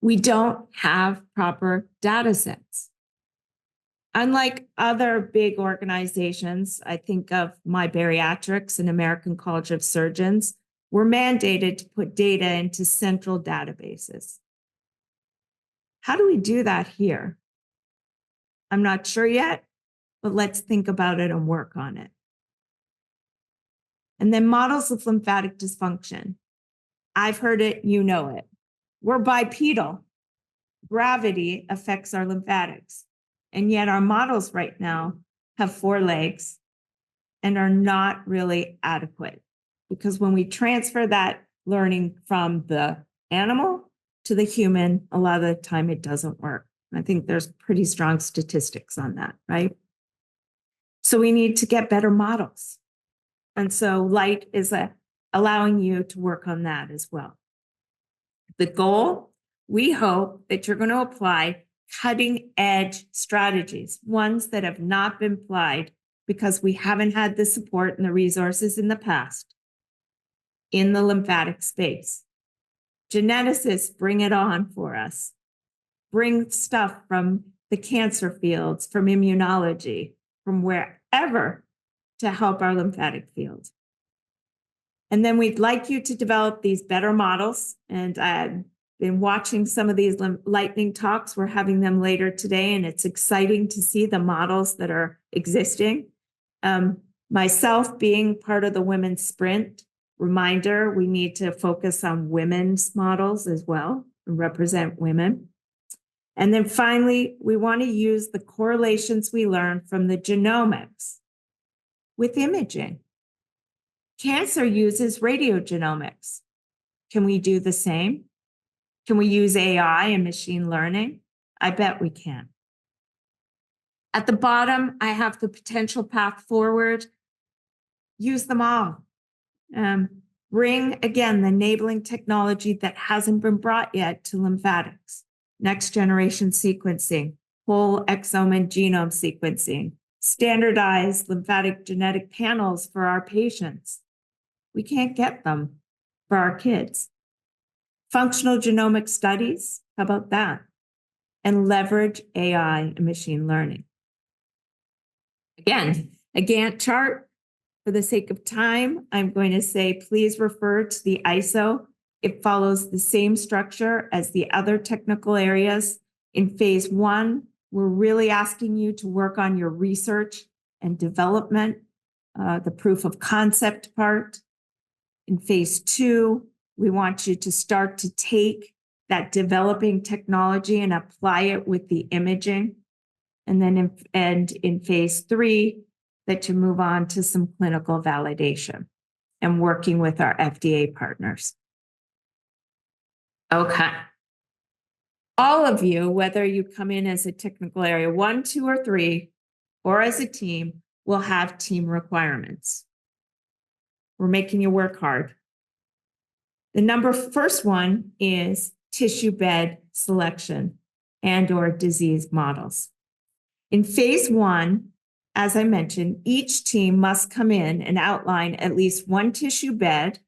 We don't have proper data sets. Unlike other big organizations, I think of My Bariatrics and American College of Surgeons, we're mandated to put data into central databases. How do we do that here? I'm not sure yet, but let's think about it and work on it. And then models of lymphatic dysfunction. I've heard it, you know it. We're bipedal. Gravity affects our lymphatics. And yet our models right now have 4 legs and are not really adequate. Because when we transfer that learning from the animal to the human, a lot of the time it doesn't work. I think there's pretty strong statistics on that, right? So we need to get better models. And so Light is allowing you to work on that as well. The goal, we hope that you're going to apply cutting edge strategies, ones that have not been applied because we haven't had the support and the resources in the past in the lymphatic space. Geneticists bring it on for us. Bring stuff from the cancer fields, from immunology, from wherever to help our lymphatic field. And then we'd like you to develop these better models. And I've been watching some of these lightning talks. We're having them later today, and it's exciting to see the models that are existing. Myself being part of the Women's Sprint, reminder, we need to focus on women's models as well and represent women. And then finally, we want to use the correlations we learned from the genomics with imaging. Cancer uses radiogenomics. Can we do the same? Can we use AI and machine learning? I bet we can. At the bottom, I have the potential path forward. Use them all. Bring, again, the enabling technology that hasn't been brought yet to lymphatics. Next generation sequencing, whole exome and genome sequencing, standardized lymphatic genetic panels for our patients. We can't get them for our kids. Functional genomic studies, how about that? And leverage AI and machine learning. Again, a Gantt chart. For the sake of time, I'm going to say, please refer to the ISO. It follows the same structure as the other technical areas. In phase 1, we're really asking you to work on your research and development, the proof of concept part. In phase 2, we want you to start to take that developing technology and apply it with the imaging. And then in phase 3, that you move on to some clinical validation and working with our FDA partners. Okay. All of you, whether you come in as a technical area 1, 2, or 3, or as a team, will have team requirements. We're making you work hard. The first one is tissue bed selection and/or disease models. In phase 1, as I mentioned, each team must come in and outline at least one tissue bed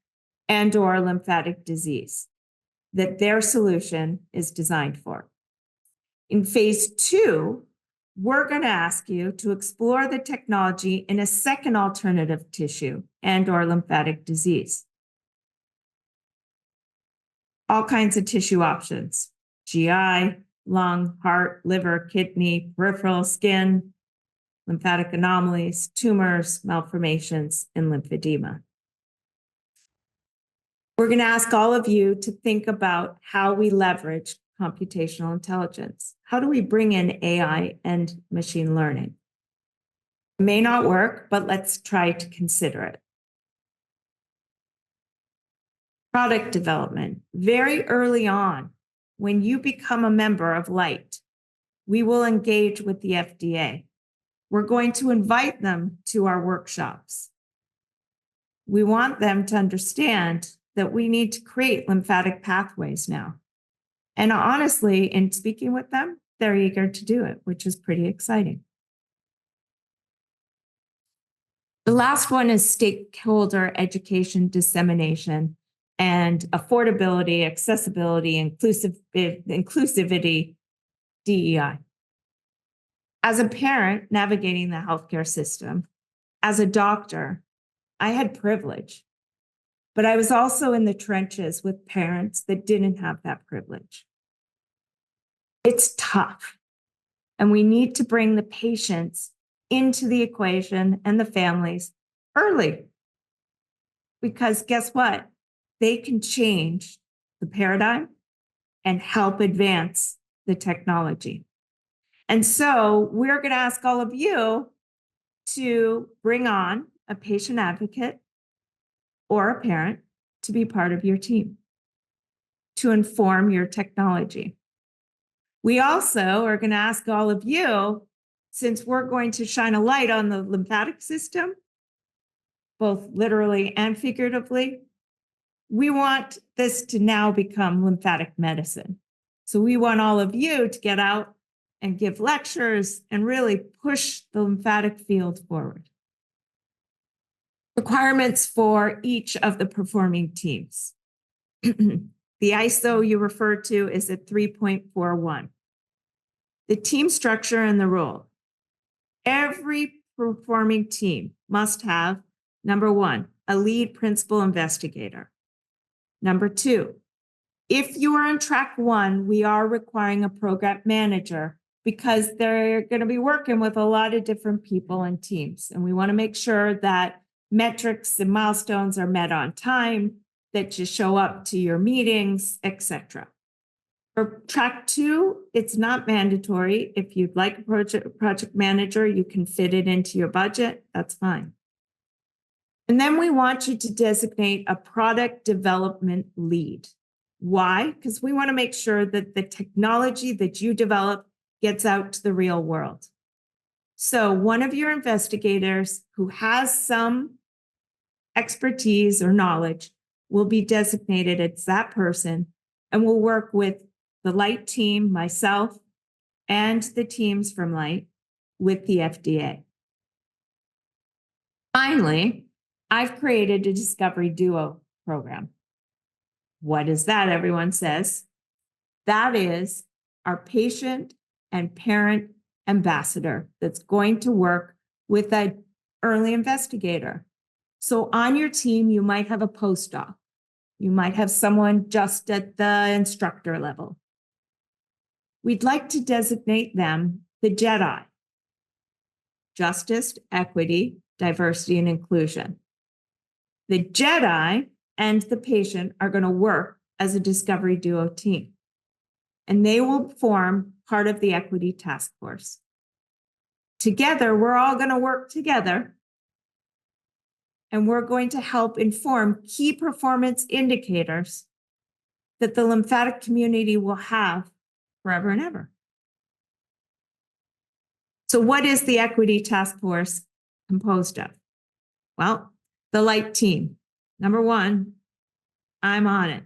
and/or lymphatic disease that their solution is designed for. In phase 2, we're going to ask you to explore the technology in a second alternative tissue and/or lymphatic disease. All kinds of tissue options: GI, lung, heart, liver, kidney, peripheral skin, lymphatic anomalies, tumors, malformations, and lymphedema. We're going to ask all of you to think about how we leverage computational intelligence. How do we bring in AI and machine learning? It may not work, but let's try to consider it. Product development. Very early on, when you become a member of LIGHT, we will engage with the FDA. We're going to invite them to our workshops. We want them to understand that we need to create lymphatic pathways now. And honestly, in speaking with them, they're eager to do it, which is pretty exciting. The last one is stakeholder education, dissemination, and affordability, accessibility, inclusivity, DEI. As a parent navigating the healthcare system, as a doctor, I had privilege, but I was also in the trenches with parents that didn't have that privilege. It's tough, and we need to bring the patients into the equation and the families early, because guess what? They can change the paradigm and help advance the technology. And so we're going to ask all of you to bring on a patient advocate or a parent to be part of your team to inform your technology. We also are going to ask all of you, since we're going to shine a light on the lymphatic system, both literally and figuratively, we want this to now become lymphatic medicine. So we want all of you to get out and give lectures and really push the lymphatic field forward. Requirements for each of the performing teams. The ISO you referred to is at 3.41. The team structure and the role. Every performing team must have, number 1, a lead principal investigator. Number 2, if you are on track 1, we are requiring a program manager because they're going to be working with a lot of different people and teams. And we want to make sure that metrics and milestones are met on time, that you show up to your meetings, etc. For track 2, it's not mandatory. If you'd like a project manager, you can fit it into your budget. That's fine. And then we want you to designate a product development lead. Why? Because we want to make sure that the technology that you develop gets out to the real world. So one of your investigators who has some expertise or knowledge will be designated as that person and will work with the Light team, myself, and the teams from Light with the FDA. Finally, I've created a Discovery Duo program. What is that, everyone says? That is our patient and parent ambassador that's going to work with an early investigator. So on your team, you might have a postdoc. You might have someone just at the instructor level. We'd like to designate them the JEDI: Justice, Equity, Diversity, and Inclusion. The JEDI and the patient are going to work as a Discovery Duo team, and they will form part of the Equity Task Force. Together, we're all going to work together, and we're going to help inform key performance indicators that the lymphatic community will have forever and ever. So what is the Equity Task Force composed of? Well, the Light team. Number 1, I'm on it.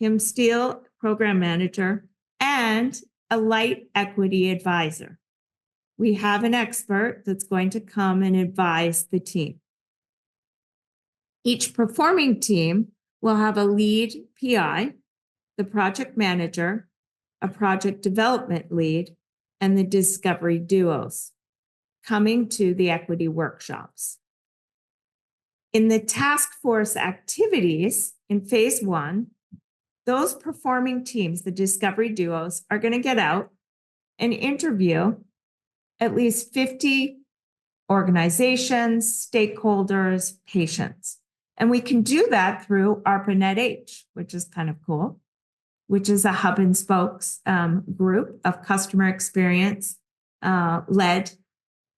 Kim Steele, program manager, and a Light equity advisor. We have an expert that's going to come and advise the team. Each performing team will have a lead PI, the project manager, a project development lead, and the Discovery Duos coming to the equity workshops. In the task force activities in phase 1, those performing teams, the Discovery Duos, are going to get out and interview at least 50 organizations, stakeholders, patients. And we can do that through ARPA-H, which is kind of cool, which is a hub and spokes group of customer experience led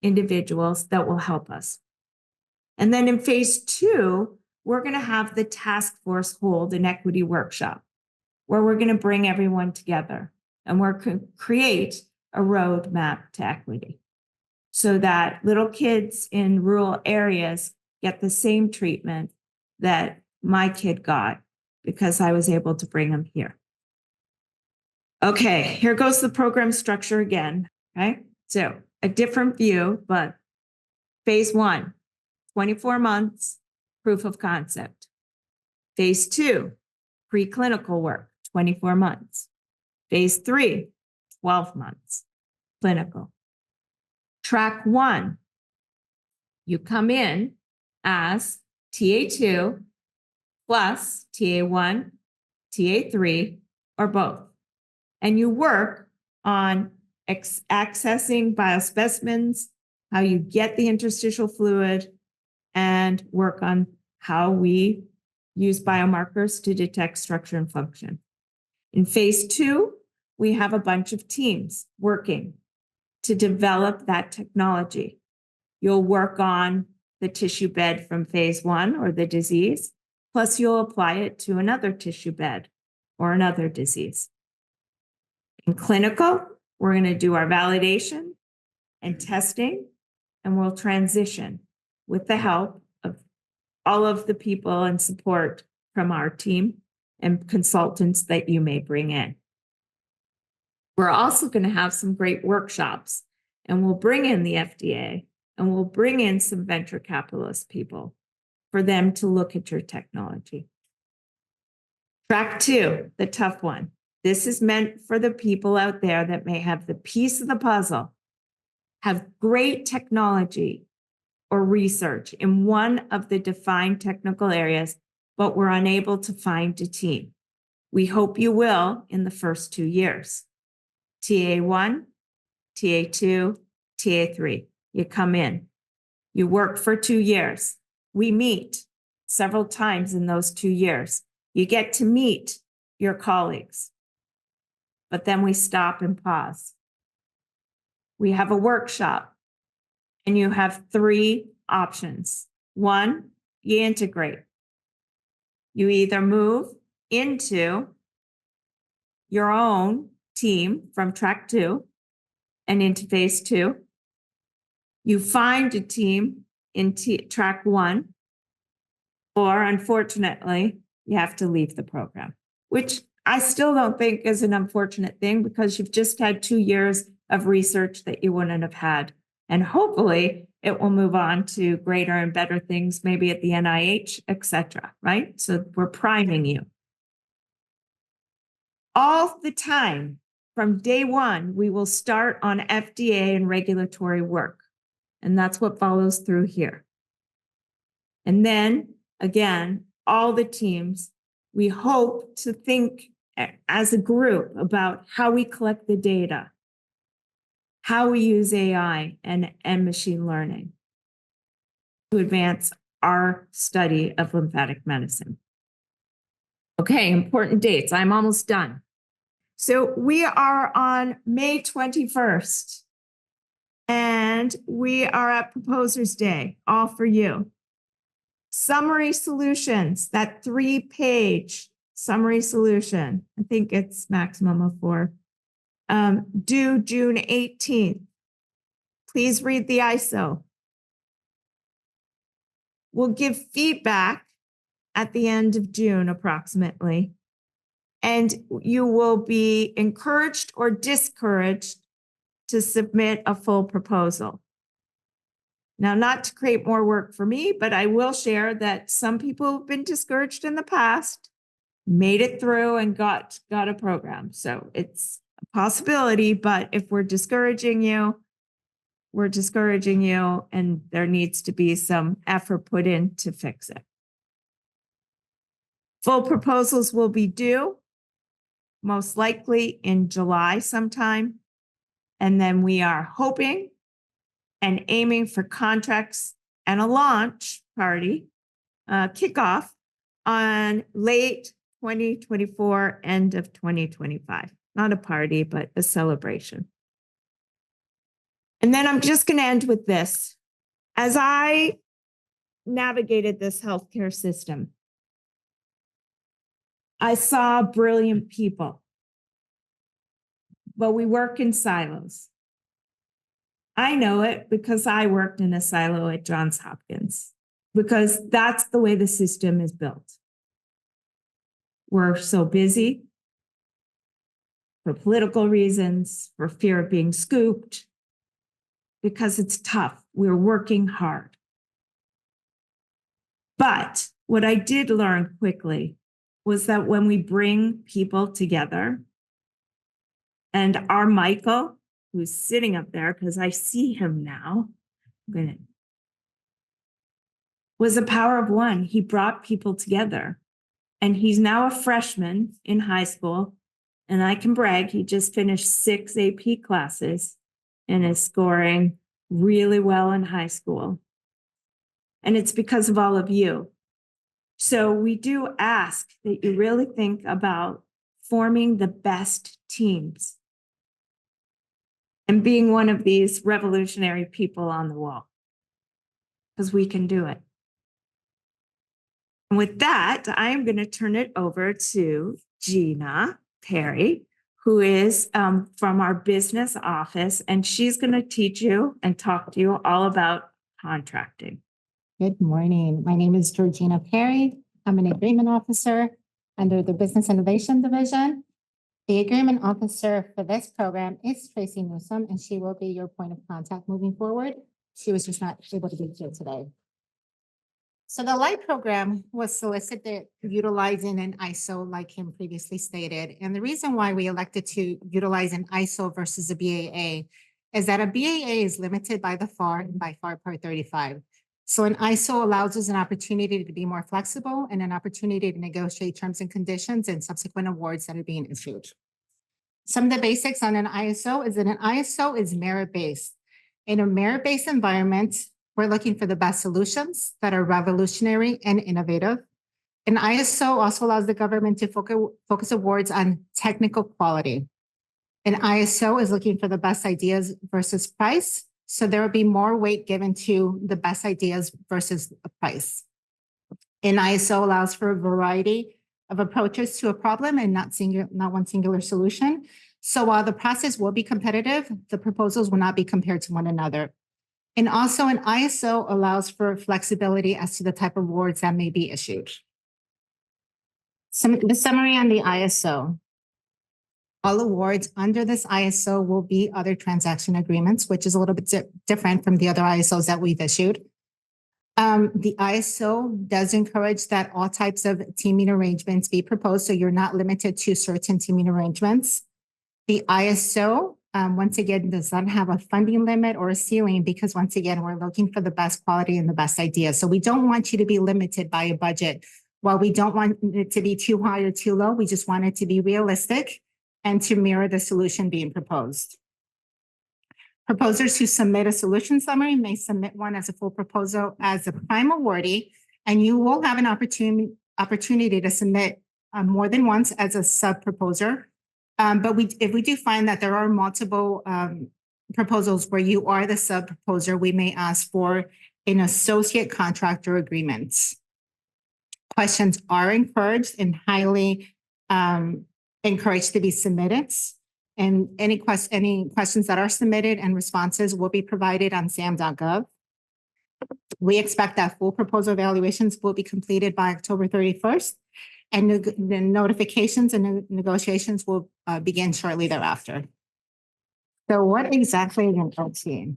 individuals that will help us. And then in phase 2, we're going to have the task force hold an equity workshop where we're going to bring everyone together and we're going to create a roadmap to equity so that little kids in rural areas get the same treatment that my kid got because I was able to bring him here. Okay, here goes the program structure again, okay? So a different view, but phase 1, 24 months, proof of concept. Phase 2, preclinical work, 24 months. Phase 3, 12 months, clinical. Track 1, you come in as TA2 plus TA1, TA3, or both. And you work on accessing biospecimens, how you get the interstitial fluid, and work on how we use biomarkers to detect structure and function. In phase 2, we have a bunch of teams working to develop that technology. You'll work on the tissue bed from phase 1 or the disease, plus you'll apply it to another tissue bed or another disease. In clinical, we're going to do our validation and testing, and we'll transition with the help of all of the people and support from our team and consultants that you may bring in. We're also going to have some great workshops, and we'll bring in the FDA and we'll bring in some venture capitalist people for them to look at your technology. Track 2, the tough one. This is meant for the people out there that may have the piece of the puzzle, have great technology or research in one of the defined technical areas, but we're unable to find a team. We hope you will in the first 2 years. TA1, TA2, TA3. You come in. You work for 2 years. We meet several times in those 2 years. You get to meet your colleagues. but then we stop and pause. We have a workshop, and you have 3 options. 1, you integrate. You either move into your own team from track 2 and into phase 2. You find a team in track 1, or unfortunately, you have to leave the program, which I still don't think is an unfortunate thing because you've just had 2 years of research that you wouldn't have had. And hopefully it will move on to greater and better things, maybe at the NIH, et cetera, right? So we're priming you. All the time, from day 1, we will start on FDA and regulatory work. And that's what follows through here. And then, again, all the teams, we hope to think as a group about how we collect the data, how we use AI and machine learning to advance our study of lymphatic medicine. Okay, important dates. I'm almost done. So we are on May 21st, and we are at Proposers Day, all for you. Summary solutions, that 3-page summary solution. I think it's maximum of 4. Due June 18th. Please read the ISO. We'll give feedback at the end of June, approximately. And you will be encouraged or discouraged to submit a full proposal. Now, not to create more work for me, but I will share that some people have been discouraged in the past, made it through and got a program. So it's a possibility, but if we're discouraging you, and there needs to be some effort put in to fix it. Full proposals will be due, most likely in July sometime. And then we are hoping and aiming for contracts and a launch party, kickoff on late 2024, end of 2025. Not a party, but a celebration. And then I'm just going to end with this. As I navigated this healthcare system, I saw brilliant people, but we work in silos. I know it because I worked in a silo at Johns Hopkins, because that's the way the system is built. We're so busy for political reasons, for fear of being scooped, because it's tough. We're working hard. But what I did learn quickly was that when we bring people together, and our Michael, who's sitting up there, because I see him now, was a power of one. He brought people together. And he's now a freshman in high school. And I can brag, he just finished 6 AP classes and is scoring really well in high school. And it's because of all of you. So we do ask that you really think about forming the best teams and being one of these revolutionary people on the wall, because we can do it. And with that, I am going to turn it over to Gina Perry, who is from our business office, and she's going to teach you and talk to you all about contracting. Good morning. My name is Georgina Perry. I'm an agreement officer under the Business Innovation Division. The agreement officer for this program is Tracy Newsom, and she will be your point of contact moving forward. She was just not able to be here today. So the LIGHT program was solicited utilizing an ISO, like him previously stated. And the reason why we elected to utilize an ISO versus a BAA is that a BAA is limited by the FAR and by FAR Part 35. So an ISO allows us an opportunity to be more flexible and an opportunity to negotiate terms and conditions and subsequent awards that are being issued. Some of the basics on an ISO is that an ISO is merit-based. In a merit-based environment, we're looking for the best solutions that are revolutionary and innovative. An ISO also allows the government to focus awards on technical quality. An ISO is looking for the best ideas versus price. So there will be more weight given to the best ideas versus the price. An ISO allows for a variety of approaches to a problem and not one singular solution. So while the process will be competitive, the proposals will not be compared to one another. And also an ISO allows for flexibility as to the type of awards that may be issued. The summary on the ISO. All awards under this ISO will be other transaction agreements, which is a little bit different from the other ISOs that we've issued. The ISO does encourage that all types of teaming arrangements be proposed, so you're not limited to certain teaming arrangements. The ISO, once again, does not have a funding limit or a ceiling because, once again, we're looking for the best quality and the best ideas. So we don't want you to be limited by a budget. While we don't want it to be too high or too low, we just want it to be realistic and to mirror the solution being proposed. Proposers who submit a solution summary may submit one as a full proposal as a prime awardee, and you will have an opportunity to submit more than once as a sub-proposer. But if we do find that there are multiple proposals where you are the sub-proposer, we may ask for an associate contractor agreement. Questions are encouraged and highly encouraged to be submitted. And any questions that are submitted and responses will be provided on SAM.gov. We expect that full proposal evaluations will be completed by October 31st, and the notifications and negotiations will begin shortly thereafter. So what exactly is an OT?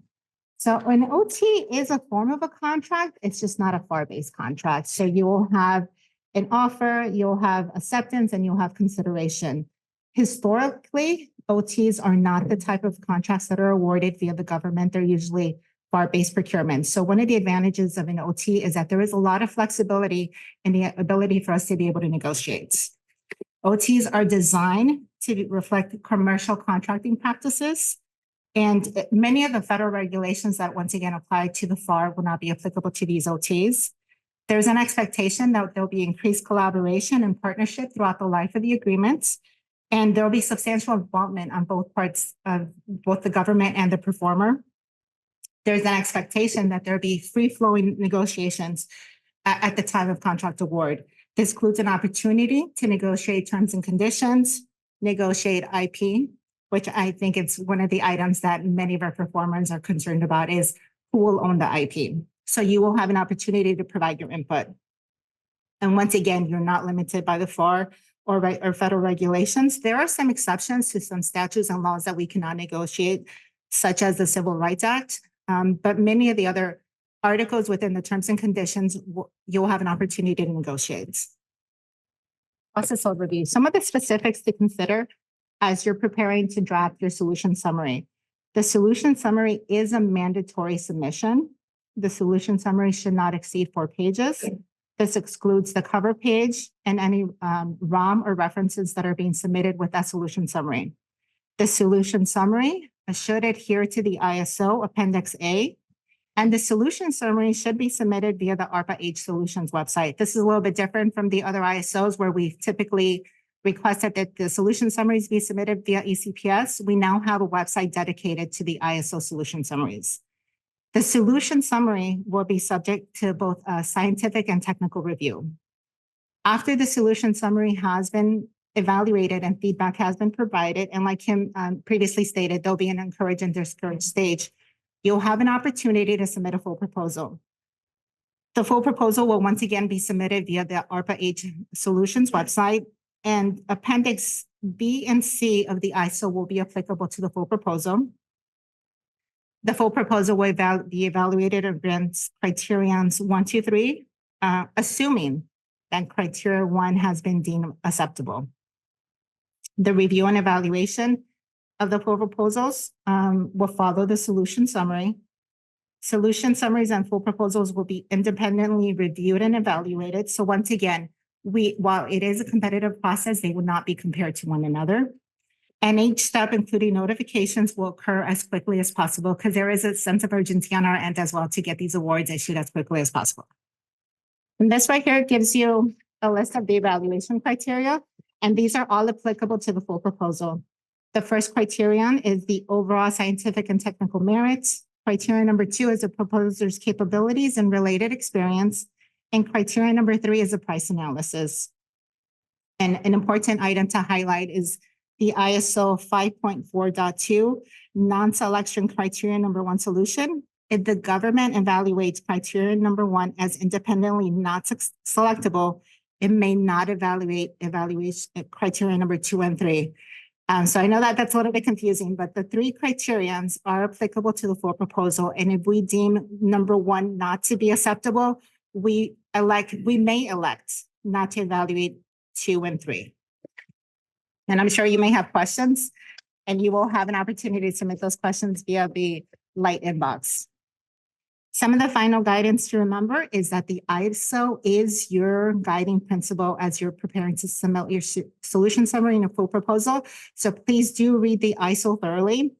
So an OT is a form of a contract. It's just not a FAR-based contract. So you will have an offer, you'll have acceptance, and you'll have consideration. Historically, OTs are not the type of contracts that are awarded via the government. They're usually FAR-based procurement. So one of the advantages of an OT is that there is a lot of flexibility in the ability for us to be able to negotiate. OTs are designed to reflect commercial contracting practices. And many of the federal regulations that once again apply to the FAR will not be applicable to these OTs. There's an expectation that there'll be increased collaboration and partnership throughout the life of the agreements. And there'll be substantial involvement on both parts of both the government and the performer. There's an expectation that there'll be free-flowing negotiations at the time of contract award. This includes an opportunity to negotiate terms and conditions, negotiate IP, which I think it's one of the items that many of our performers are concerned about is who will own the IP. So you will have an opportunity to provide your input. And once again, you're not limited by the FAR or federal regulations. There are some exceptions to some statutes and laws that we cannot negotiate, such as the Civil Rights Act. But many of the other articles within the terms and conditions, you'll have an opportunity to negotiate. Process overview. Some of the specifics to consider as you're preparing to draft your solution summary. The solution summary is a mandatory submission. The solution summary should not exceed 4 pages. This excludes the cover page and any ROM or references that are being submitted with that solution summary. The solution summary should adhere to the ISO Appendix A, and the solution summary should be submitted via the ARPA-H Solutions website. This is a little bit different from the other ISOs where we typically requested that the solution summaries be submitted via ECPS. We now have a website dedicated to the ISO solution summaries. The solution summary will be subject to both scientific and technical review. After the solution summary has been evaluated and feedback has been provided, and like Kim previously stated, there'll be an encourage and discourage stage. You'll have an opportunity to submit a full proposal. The full proposal will once again be submitted via the ARPA-H Solutions website, and Appendix B and C of the ISO will be applicable to the full proposal. The full proposal will be evaluated against criterions 1, 2, 3, assuming that criteria 1 has been deemed acceptable. The review and evaluation of the full proposals will follow the solution summary. Solution summaries and full proposals will be independently reviewed and evaluated. So once again, while it is a competitive process, they will not be compared to one another. And each step, including notifications, will occur as quickly as possible because there is a sense of urgency on our end as well to get these awards issued as quickly as possible. And this right here gives you a list of the evaluation criteria, and these are all applicable to the full proposal. The first criterion is the overall scientific and technical merits. Criteria number 2 is the proposer's capabilities and related experience. And criteria number 3 is the price analysis. And an important item to highlight is the ISO 5.4.2 non-selection criteria number 1 solution. If the government evaluates criteria number 1 as independently not selectable, it may not evaluate criteria number 2 and 3. So I know that that's a little bit confusing, but the 3 criterions are applicable to the full proposal. And if we deem number 1 not to be acceptable, we may elect not to evaluate 2 and 3. And I'm sure you may have questions, and you will have an opportunity to submit those questions via the light inbox. Some of the final guidance to remember is that the ISO is your guiding principle as you're preparing to submit your solution summary in a full proposal. So please do read the ISO thoroughly.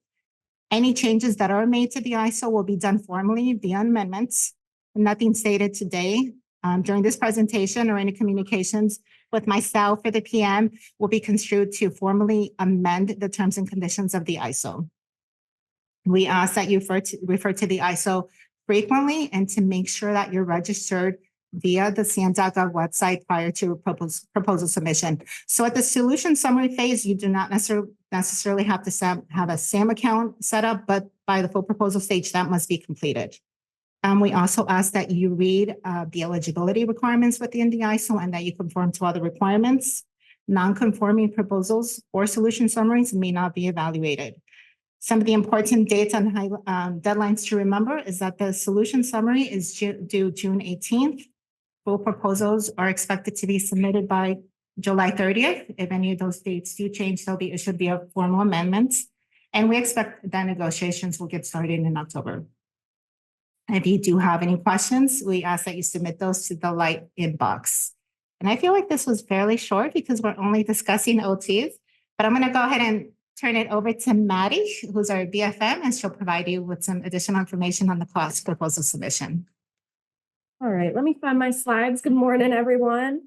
Any changes that are made to the ISO will be done formally via amendments. Nothing stated today during this presentation or any communications with myself or the PM will be construed to formally amend the terms and conditions of the ISO. We ask that you refer to the ISO frequently and to make sure that you're registered via the SAM.gov website prior to proposal submission. So at the solution summary phase, you do not necessarily have to have a SAM account set up, but by the full proposal stage, that must be completed. We also ask that you read the eligibility requirements within the ISO and that you conform to other requirements. Non-conforming proposals or solution summaries may not be evaluated. Some of the important dates and deadlines to remember is that the solution summary is due June 18th. Full proposals are expected to be submitted by July 30th. If any of those dates do change, they'll be issued via formal amendments. And we expect that negotiations will get started in October. If you do have any questions, we ask that you submit those to the light inbox. And I feel like this was fairly short because we're only discussing OTs, but I'm going to go ahead and turn it over to Maddie, who's our BFM, and she'll provide you with some additional information on the cost proposal submission. All right, let me find my slides. Good morning, everyone.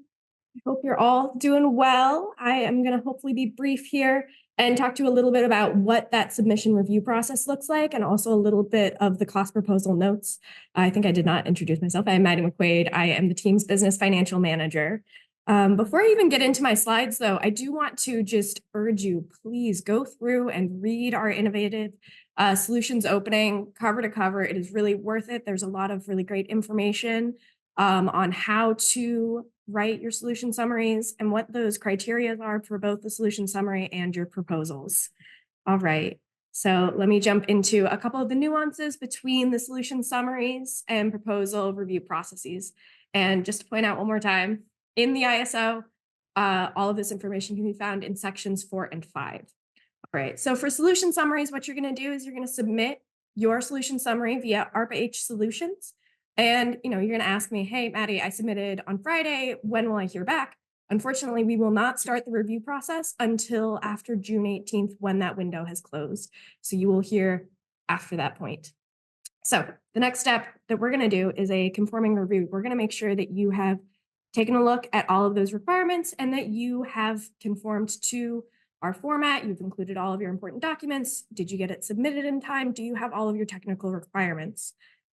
I hope you're all doing well. I am going to hopefully be brief here and talk to you a little bit about what that submission review process looks like, and also a little bit of the cost proposal notes. I think I did not introduce myself. I am Maddie McQuaid. I am the team's business financial manager. Before I even get into my slides, though, I do want to just urge you, please go through and read our innovative solutions opening cover to cover. It is really worth it. There's a lot of really great information on how to write your solution summaries and what those criteria are for both the solution summary and your proposals. All right, so let me jump into a couple of the nuances between the solution summaries and proposal review processes. And just to point out one more time, in the ISO, all of this information can be found in sections 4 and 5. All right, so for solution summaries, what you're going to do is you're going to submit your solution summary via ARPA-H solutions. And you're going to ask me, hey, Maddie, I submitted on Friday. When will I hear back? Unfortunately, we will not start the review process until after June 18th when that window has closed. So you will hear after that point. So the next step that we're going to do is a conforming review. We're going to make sure that you have taken a look at all of those requirements and that you have conformed to our format. You've included all of your important documents. Did you get it submitted in time? Do you have all of your technical requirements?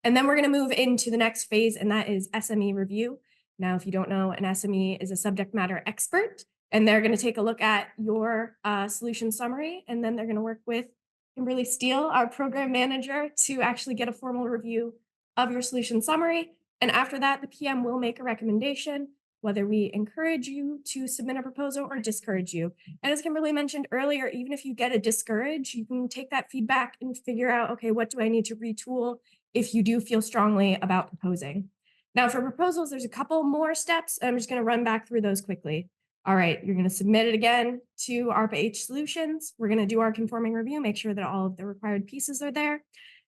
And then we're going to move into the next phase, and that is SME review. Now, if you don't know, an SME is a subject matter expert, and they're going to take a look at your solution summary, and then they're going to work with Kimberley Steele, our program manager, to actually get a formal review of your solution summary. And after that, the PM will make a recommendation, whether we encourage you to submit a proposal or discourage you. And as Kimberley mentioned earlier, even if you get a discourage, you can take that feedback and figure out, okay, what do I need to retool if you do feel strongly about proposing. Now for proposals, there's a couple more steps. I'm just going to run back through those quickly. All right, you're going to submit it again to ARPA-H Solutions. We're going to do our conforming review, make sure that all of the required pieces are there.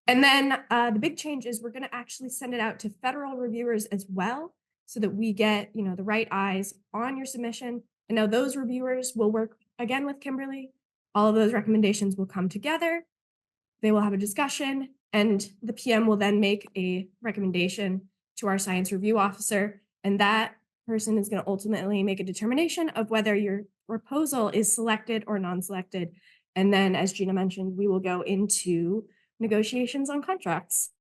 And then the big change is we're going to actually send it out to federal reviewers as well, so that we get the right eyes on your submission. And now those reviewers will work again with Kimberley. All of those recommendations will come together. They will have a discussion, and the PM will then make a recommendation to our science review officer. And that person is going to ultimately make a determination of whether your proposal is selected or non-selected. And then, as Gina mentioned, we will go into negotiations on contracts.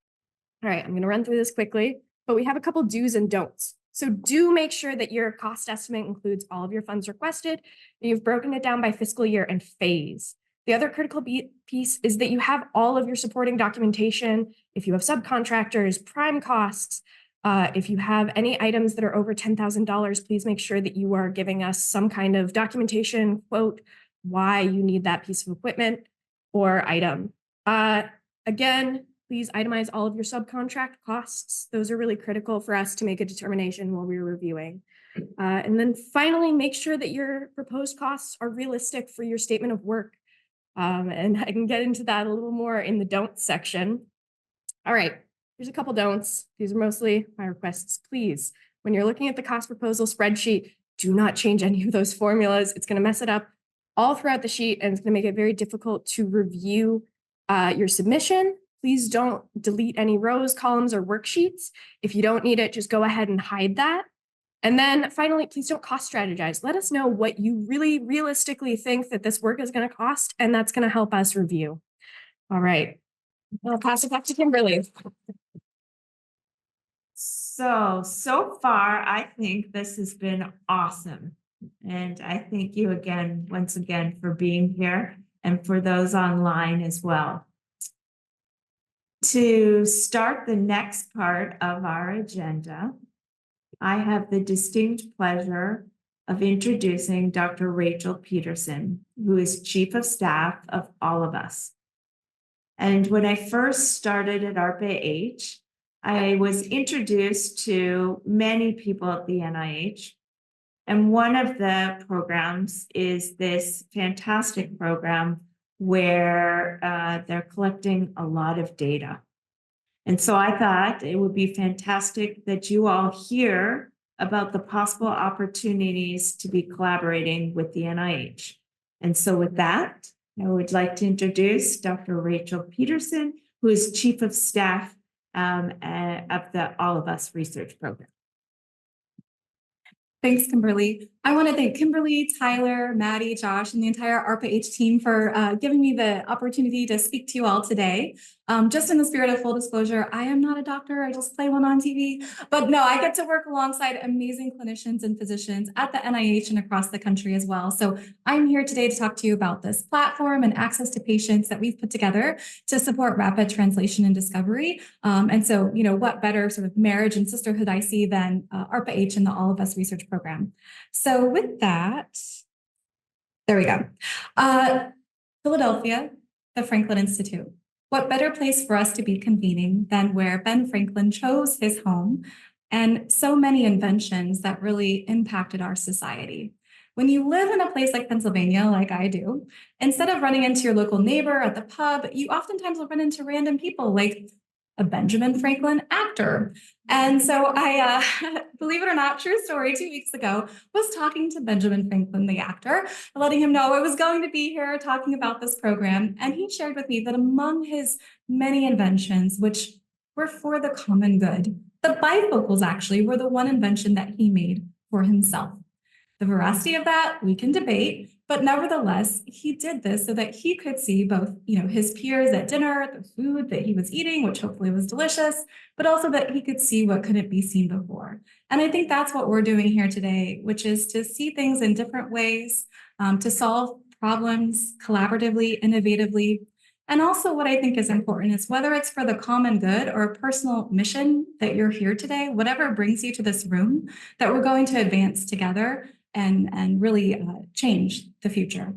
All right, I'm going to run through this quickly, but we have a couple do's and don'ts. So do make sure that your cost estimate includes all of your funds requested, and you've broken it down by fiscal year and phase. The other critical piece is that you have all of your supporting documentation. If you have subcontractors, prime costs, if you have any items that are over $10,000, please make sure that you are giving us some kind of documentation, quote, why you need that piece of equipment or item. Again, please itemize all of your subcontract costs. Those are really critical for us to make a determination while we're reviewing. And then finally, make sure that your proposed costs are realistic for your statement of work. And I can get into that a little more in the don'ts section. All right, here's a couple don'ts. These are mostly my requests. Please, when you're looking at the cost proposal spreadsheet, do not change any of those formulas. It's going to mess it up all throughout the sheet, and it's going to make it very difficult to review your submission. Please don't delete any rows, columns, or worksheets. If you don't need it, just go ahead and hide that. And then finally, please don't cost strategize. Let us know what you really realistically think that this work is going to cost, and that's going to help us review. All right, I'll pass it back to Kimberly. So far, I think this has been awesome. And I thank you again, once again, for being here and for those online as well. To start the next part of our agenda, I have the distinct pleasure of introducing Dr. Rachel Peterson, who is Chief of Staff of all of us. And when I first started at ARPA-H, I was introduced to many people at the NIH. And one of the programs is this fantastic program where they're collecting a lot of data. And so I thought it would be fantastic that you all hear about the possible opportunities to be collaborating with the NIH. And so with that, I would like to introduce Dr. Rachel Peterson, who is Chief of Staff of the All of Us Research Program. Thanks, Kimberly. I want to thank Kimberly, Tyler, Maddie, Josh, and the entire ARPA-H team for giving me the opportunity to speak to you all today. Just in the spirit of full disclosure, I am not a doctor. I just play one on TV. But no, I get to work alongside amazing clinicians and physicians at the NIH and across the country as well. So I'm here today to talk to you about this platform and access to patients that we've put together to support rapid translation and discovery. And so, you know, what better sort of marriage and sisterhood I see than ARPA-H and the All of Us Research Program. So with that, there we go. Philadelphia, the Franklin Institute. What better place for us to be convening than where Ben Franklin chose his home and so many inventions that really impacted our society. When you live in a place like Pennsylvania, like I do, instead of running into your local neighbor at the pub, you oftentimes will run into random people like a Benjamin Franklin actor. And so I, believe it or not, true story, 2 weeks ago, was talking to Benjamin Franklin, the actor, letting him know I was going to be here talking about this program. And he shared with me that among his many inventions, which were for the common good, the bifocals actually were the one invention that he made for himself. The veracity of that, we can debate, but nevertheless, he did this so that he could see both, you know, his peers at dinner, the food that he was eating, which hopefully was delicious, but also that he could see what couldn't be seen before. And I think that's what we're doing here today, which is to see things in different ways, to solve problems collaboratively, innovatively. And also what I think is important is whether it's for the common good or a personal mission that you're here today, whatever brings you to this room, that we're going to advance together and really change the future.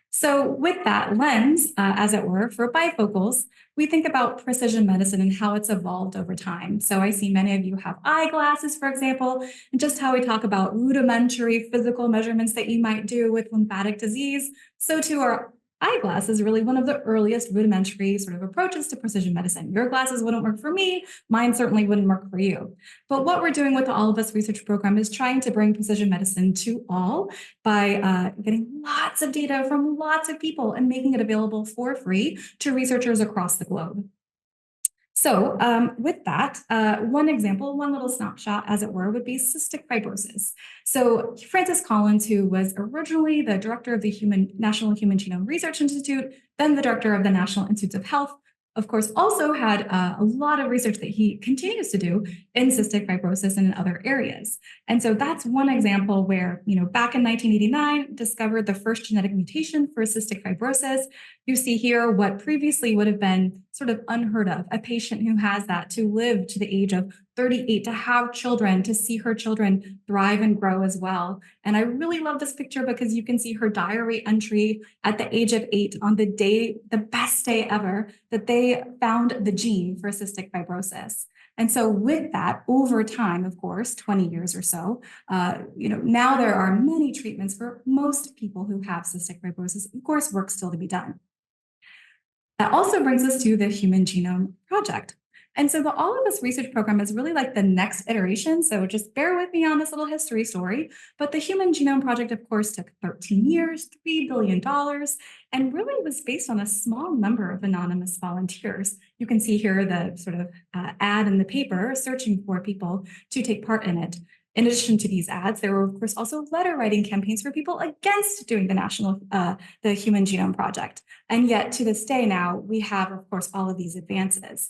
So with that lens, as it were, for bifocals, we think about precision medicine and how it's evolved over time. So I see many of you have eyeglasses, for example, and just how we talk about rudimentary physical measurements that you might do with lymphatic disease. So too are eyeglass is really one of the earliest rudimentary sort of approaches to precision medicine. Your glasses wouldn't work for me, mine certainly wouldn't work for you. But what we're doing with the All of Us Research Program is trying to bring precision medicine to all by getting lots of data from lots of people and making it available for free to researchers across the globe. So with that, one example, one little snapshot, as it were, would be cystic fibrosis. So Francis Collins, who was originally the director of the National Human Genome Research Institute, then the director of the National Institutes of Health, of course, also had a lot of research that he continues to do in cystic fibrosis and in other areas. And so that's one example where, back in 1989, discovered the first genetic mutation for cystic fibrosis. You see here what previously would have been sort of unheard of, a patient who has that to live to the age of 38, to have children, to see her children thrive and grow as well. And I really love this picture because you can see her diary entry at the age of 8 on the day, the best day ever, that they found the gene for cystic fibrosis. And so with that, over time, of course, 20 years or so, now there are many treatments for most people who have cystic fibrosis. Of course, work still to be done. That also brings us to the Human Genome Project. And so the All of Us research program is really like the next iteration. So just bear with me on this little history story. But the Human Genome Project, of course, took 13 years, $3 billion, and really was based on a small number of anonymous volunteers. You can see here the sort of ad in the paper searching for people to take part in it. In addition to these ads, there were, of course, also letter writing campaigns for people against doing the Human Genome Project. And yet to this day now, we have, of course, all of these advances.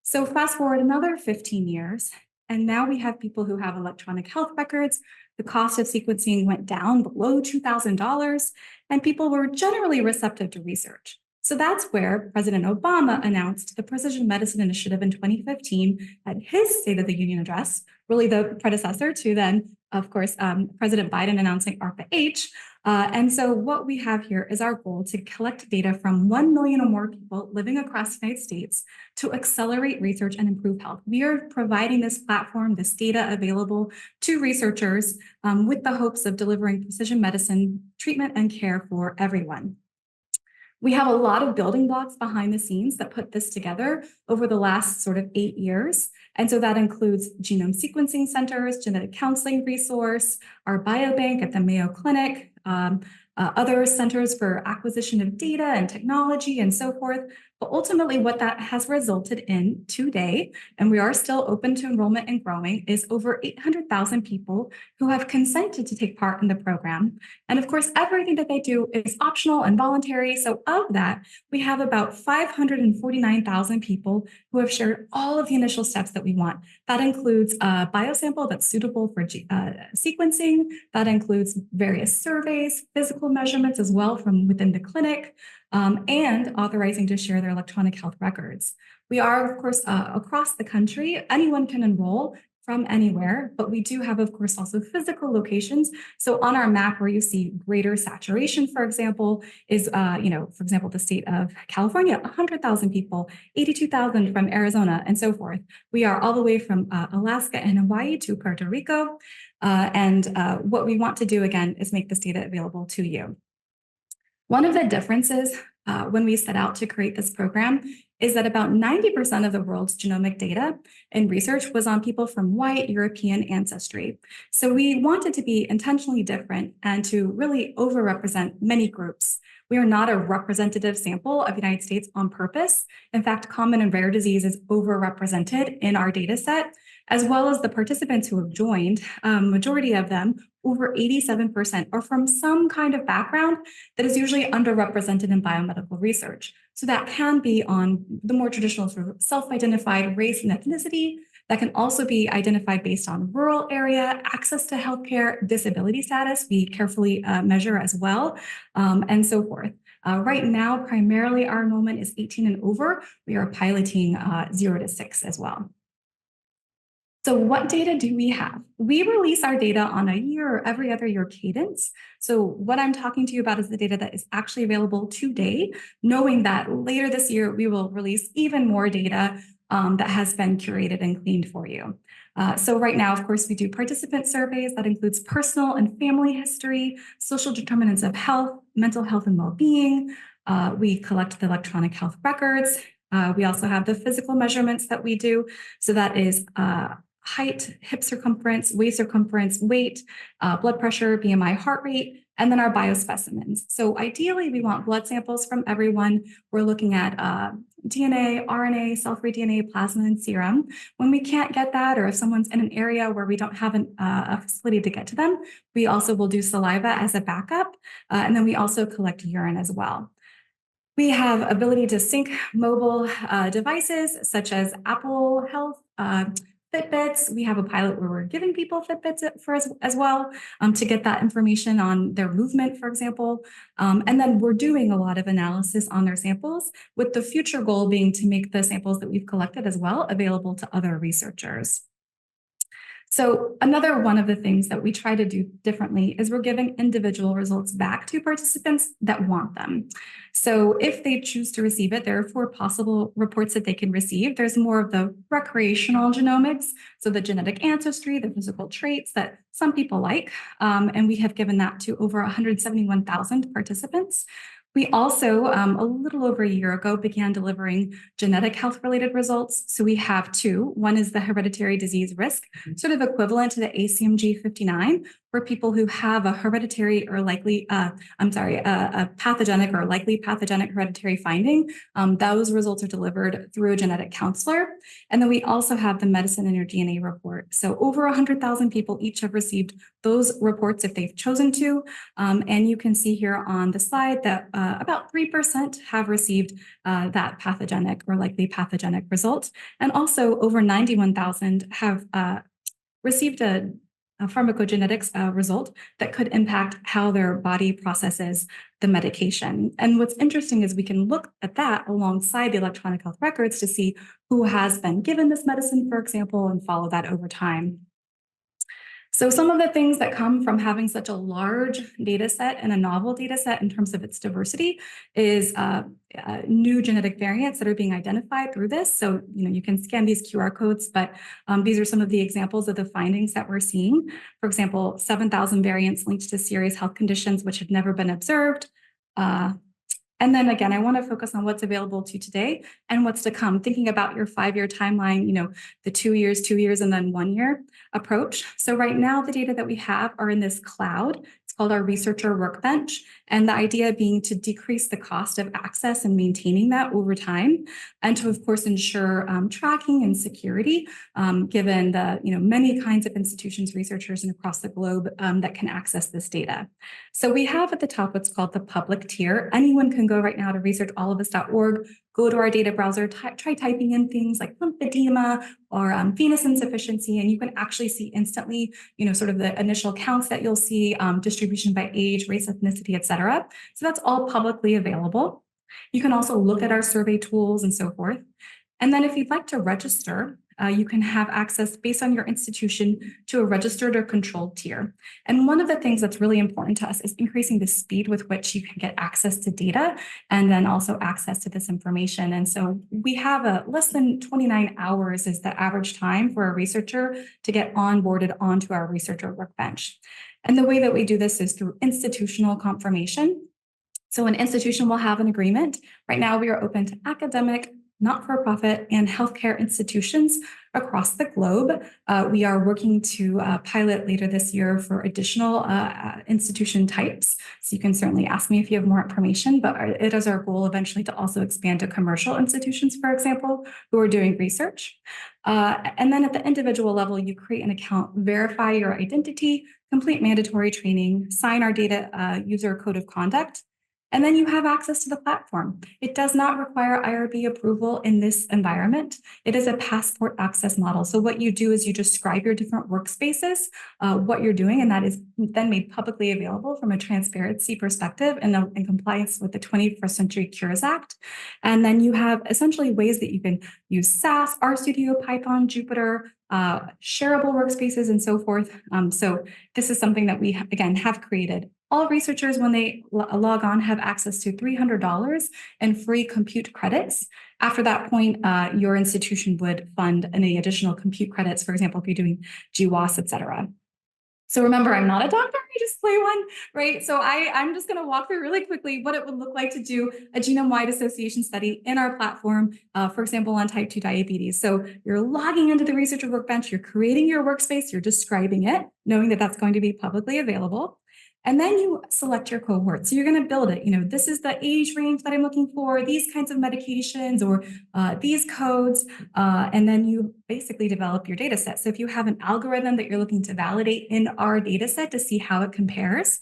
So fast forward another 15 years, and now we have people who have electronic health records. The cost of sequencing went down below $2,000, and people were generally receptive to research. So that's where President Obama announced the Precision Medicine Initiative in 2015 at his State of the Union address, really the predecessor to then, of course, President Biden announcing ARPA-H. And so what we have here is our goal to collect data from 1 million or more people living across the United States to accelerate research and improve health. We are providing this platform, this data available to researchers with the hopes of delivering precision medicine treatment and care for everyone. We have a lot of building blocks behind the scenes that put this together over the last sort of 8 years. And so that includes genome sequencing centers, genetic counseling resource, our biobank at the Mayo Clinic, other centers for acquisition of data and technology and so forth. But ultimately what that has resulted in today, and we are still open to enrollment and growing, is over 800,000 people who have consented to take part in the program. And of course, everything that they do is optional and voluntary. So of that, we have about 549,000 people who have shared all of the initial steps that we want. That includes a biosample that's suitable for sequencing. That includes various surveys, physical measurements as well from within the clinic, and authorizing to share their electronic health records. We are, of course, across the country. Anyone can enroll from anywhere, but we do have, of course, also physical locations. So on our map where you see greater saturation, for example, is, for example, the state of California, 100,000 people, 82,000 from Arizona, and so forth. We are all the way from Alaska and Hawaii to Puerto Rico. What we want to do, again, is make this data available to you. One of the differences when we set out to create this program is that about 90% of the world's genomic data and research was on people from white European ancestry. So we wanted to be intentionally different and to really overrepresent many groups. We are not a representative sample of the United States on purpose. In fact, common and rare disease is overrepresented in our data set, as well as the participants who have joined, majority of them, over 87%, are from some kind of background that is usually underrepresented in biomedical research. So that can be on the more traditional sort of self-identified race and ethnicity. That can also be identified based on rural area, access to healthcare, disability status, we carefully measure as well, and so forth. Right now, primarily our enrollment is 18 and over. We are piloting 0 to 6 as well. So what data do we have? We release our data on a year or every other year cadence. So what I'm talking to you about is the data that is actually available today, knowing that later this year, we will release even more data that has been curated and cleaned for you. So right now, of course, we do participant surveys that includes personal and family history, social determinants of health, mental health and well-being. We collect the electronic health records. We also have the physical measurements that we do. So that is height, hip circumference, waist circumference, weight, blood pressure, BMI, heart rate, and then our biospecimens. So ideally, we want blood samples from everyone. We're looking at DNA, RNA, cell-free DNA, plasma, and serum. When we can't get that, or if someone's in an area where we don't have a facility to get to them, we also will do saliva as a backup. And then we also collect urine as well. We have ability to sync mobile devices such as Apple Health, Fitbits. We have a pilot where we're giving people Fitbits as well to get that information on their movement, for example. And then we're doing a lot of analysis on their samples, with the future goal being to make the samples that we've collected as well available to other researchers. So another one of the things that we try to do differently is we're giving individual results back to participants that want them. So if they choose to receive it, there are 4 possible reports that they can receive. There's more of the recreational genomics, so the genetic ancestry, the physical traits that some people like, and we have given that to over 171,000 participants. We also, a little over a year ago, began delivering genetic health-related results. So we have 2. One is the hereditary disease risk, sort of equivalent to the ACMG 59, for people who have a hereditary or likely, a pathogenic or likely pathogenic hereditary finding. Those results are delivered through a genetic counselor. And then we also have the medicine in your DNA report. So over 100,000 people each have received those reports if they've chosen to. And you can see here on the slide that about 3% have received that pathogenic or likely pathogenic result. And also over 91,000 have received a pharmacogenetics result that could impact how their body processes the medication. And what's interesting is we can look at that alongside the electronic health records to see who has been given this medicine, for example, and follow that over time. So some of the things that come from having such a large data set and a novel data set in terms of its diversity is new genetic variants that are being identified through this. So, you can scan these QR codes, but these are some of the examples of the findings that we're seeing. For example, 7,000 variants linked to serious health conditions which had never been observed. And then again, I want to focus on what's available to today and what's to come, thinking about your 5-year timeline, the 2 years, and then 1 year approach. So right now, the data that we have are in this cloud. It's called our researcher workbench. And the idea being to decrease the cost of access and maintaining that over time, and to, of course, ensure tracking and security, given the many kinds of institutions, researchers, and across the globe that can access this data. So we have at the top what's called the public tier. Anyone can go right now to researchallofus.org, go to our data browser, try typing in things like lymphedema or venous insufficiency, and you can actually see instantly, sort of the initial counts that you'll see, distribution by age, race, ethnicity, et cetera. So that's all publicly available. You can also look at our survey tools and so forth. And then if you'd like to register, you can have access based on your institution to a registered or controlled tier. And one of the things that's really important to us is increasing the speed with which you can get access to data and then also access to this information. And so we have less than 29 hours is the average time for a researcher to get onboarded onto our researcher workbench. And the way that we do this is through institutional confirmation. So an institution will have an agreement. Right now, we are open to academic, not-for-profit, and healthcare institutions across the globe. We are working to pilot later this year for additional institution types. So you can certainly ask me if you have more information, but it is our goal eventually to also expand to commercial institutions, for example, who are doing research. And then at the individual level, you create an account, verify your identity, complete mandatory training, sign our data user code of conduct, and then you have access to the platform. It does not require IRB approval in this environment. It is a passport access model. So what you do is you describe your different workspaces, what you're doing, and that is then made publicly available from a transparency perspective and in compliance with the 21st Century Cures Act. And then you have essentially ways that you can use SAS, RStudio, Python, Jupyter, shareable workspaces, and so forth. So this is something that we, again, have created. All researchers, when they log on, have access to $300 in free compute credits. After that point, your institution would fund any additional compute credits, for example, if you're doing GWAS, et cetera. So remember, I'm not a doctor, I just play one, right? So I'm just gonna walk through really quickly what it would look like to do a genome-wide association study in our platform, for example, on type 2 diabetes. So you're logging into the researcher workbench, you're creating your workspace, you're describing it, knowing that that's going to be publicly available. And then you select your cohort. So you're going to build it. This is the age range that I'm looking for, these kinds of medications or these codes. And then you basically develop your data set. So if you have an algorithm that you're looking to validate in our data set to see how it compares,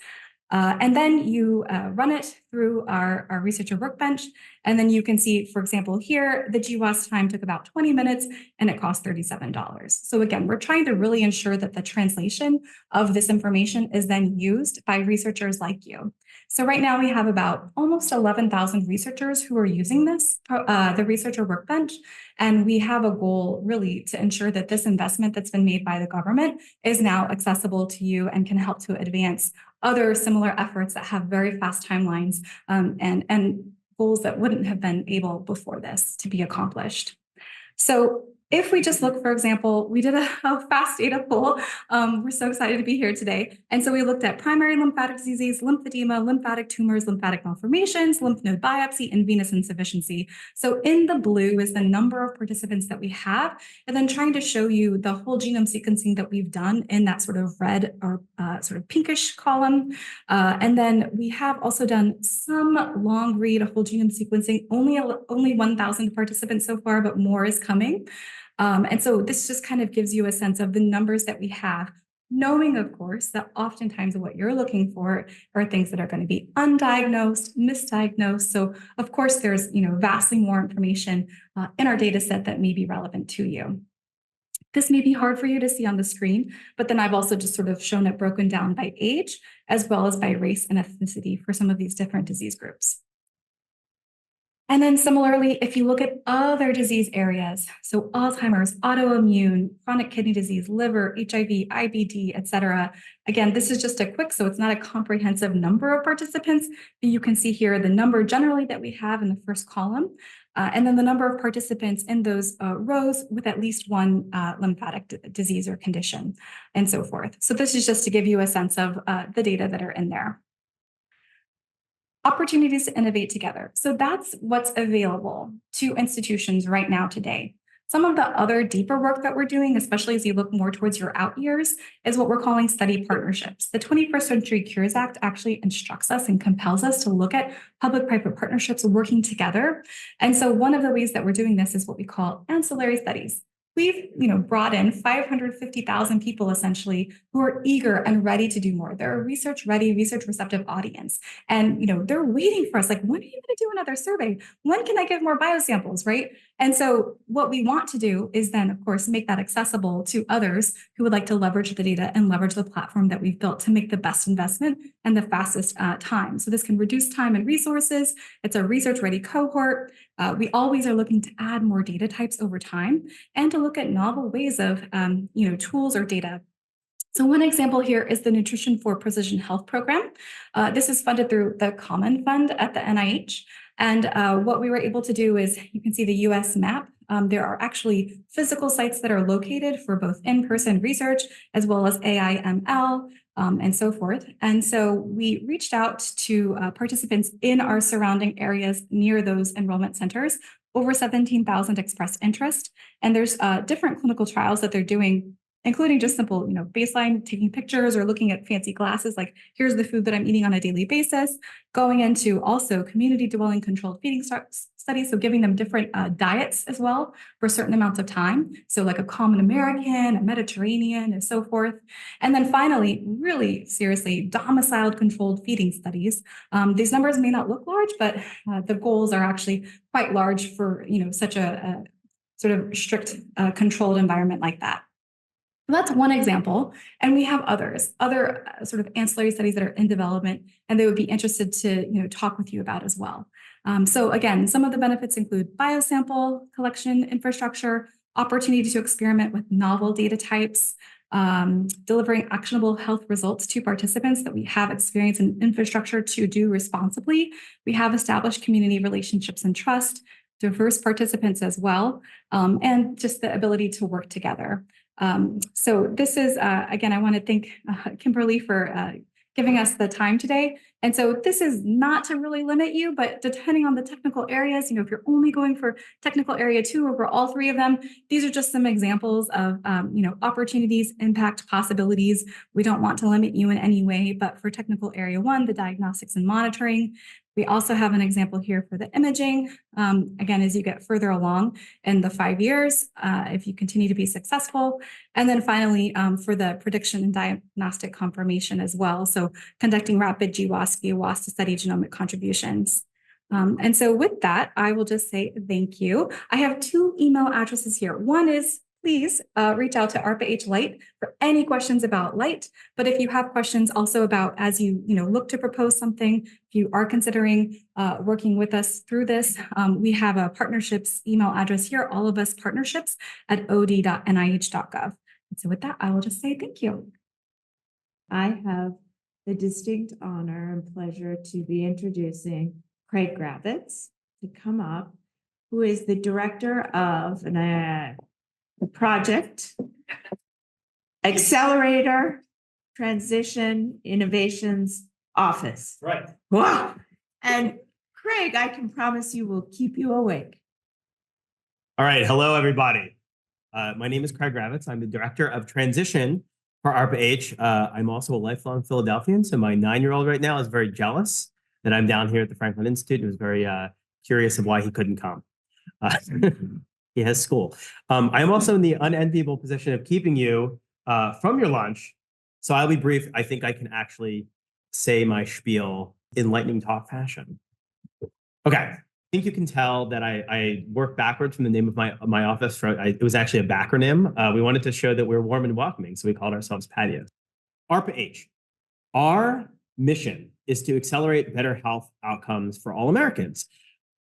and then you run it through our researcher workbench. And then you can see, for example, here, the GWAS time took about 20 minutes and it cost $37. So again, we're trying to really ensure that the translation of this information is then used by researchers like you. So right now we have about almost 11,000 researchers who are using this, the researcher workbench. And we have a goal really to ensure that this investment that's been made by the government is now accessible to you and can help to advance other similar efforts that have very fast timelines and goals that wouldn't have been able before this to be accomplished. So if we just look, for example, we did a fast data poll. We're so excited to be here today. And so we looked at primary lymphatic disease, lymphedema, lymphatic tumors, lymphatic malformations, lymph node biopsy, and venous insufficiency. So in the blue is the number of participants that we have, and then trying to show you the whole genome sequencing that we've done in that sort of red or sort of pinkish column. And then we have also done some long read whole genome sequencing, only 1,000 participants so far, but more is coming. And so this just kind of gives you a sense of the numbers that we have, knowing, of course, that oftentimes what you're looking for are things that are going to be undiagnosed, misdiagnosed. So, of course, there's vastly more information in our data set that may be relevant to you. This may be hard for you to see on the screen, but then I've also just sort of shown it broken down by age, as well as by race and ethnicity for some of these different disease groups. And then similarly, if you look at other disease areas, so Alzheimer's, autoimmune, chronic kidney disease, liver, HIV, IBD, et cetera. Again, this is just a quick, so it's not a comprehensive number of participants, but you can see here the number generally that we have in the first column, and then the number of participants in those rows with at least one lymphatic disease or condition, and so forth. So this is just to give you a sense of the data that are in there. Opportunities to innovate together. So that's what's available to institutions right now today. Some of the other deeper work that we're doing, especially as you look more towards your out years, is what we're calling study partnerships. The 21st Century Cures Act actually instructs us and compels us to look at public-private partnerships working together. And so one of the ways that we're doing this is what we call ancillary studies. We've brought in 550,000 people essentially who are eager and ready to do more. They're a research-ready, research-receptive audience. And they're waiting for us, like, when are you going to do another survey? When can I give more biosamples, right? And so what we want to do is then, of course, make that accessible to others who would like to leverage the data and leverage the platform that we've built to make the best investment and the fastest time. So this can reduce time and resources. It's a research-ready cohort. We always are looking to add more data types over time and to look at novel ways of, tools or data. So one example here is the Nutrition for Precision Health program. This is funded through the Common Fund at the NIH. And what we were able to do is, you can see the US map. There are actually physical sites that are located for both in-person research as well as AI/ML and so forth. And so we reached out to participants in our surrounding areas near those enrollment centers. Over 17,000 expressed interest. And there's different clinical trials that they're doing, including just simple, baseline, taking pictures or looking at fancy glasses, like here's the food that I'm eating on a daily basis, going into also community dwelling controlled feeding studies, so giving them different diets as well for certain amounts of time. So like a common American, a Mediterranean, and so forth. And then finally, really seriously, domiciled controlled feeding studies. These numbers may not look large, but the goals are actually quite large for such a sort of strict controlled environment like that. That's one example. And we have other sort of ancillary studies that are in development, and they would be interested to talk with you about as well. So again, some of the benefits include biosample collection infrastructure, opportunity to experiment with novel data types, delivering actionable health results to participants that we have experience and infrastructure to do responsibly. We have established community relationships and trust, diverse participants as well, and just the ability to work together. So this is, again, I want to thank Kimberley for giving us the time today. And so this is not to really limit you, but depending on the technical areas, if you're only going for technical area 2 over all 3 of them, these are just some examples of, opportunities, impact, possibilities. We don't want to limit you in any way, but for technical area 1, the diagnostics and monitoring, we also have an example here for the imaging. Again, as you get further along in the 5 years, if you continue to be successful. And then finally, for the prediction and diagnostic confirmation as well. So conducting rapid GWAS to study genomic contributions. And so with that, I will just say thank you. I have 2 email addresses here. One is, please reach out to ARPA-H Light for any questions about Light. But if you have questions also about, as you look to propose something, if you are considering working with us through this, we have a partnerships email address here, all of us partnerships at od.nih.gov. And so with that, I will just say thank you. I have the distinct honor and pleasure to be introducing Craig Gravitz to come up, who is the director of the project Accelerator Transition Innovations Office. Right. Wow. And Craig, I can promise you will keep you awake. All right. Hello, everybody. My name is Craig Gravitz. I'm the director of transition for ARPA-H. I'm also a lifelong Philadelphian. So my 9-year-old right now is very jealous that I'm down here at the Franklin Institute. He was very curious of why he couldn't come. He has school. I am also in the unenviable position of keeping you from your lunch. So I'll be brief. I think I can actually say my spiel in lightning talk fashion. Okay. I think you can tell that I work backwards from the name of my office. It was actually a backronym. We wanted to show that we're warm and welcoming, so we called ourselves Patio. ARPA-H. Our mission is to accelerate better health outcomes for all Americans.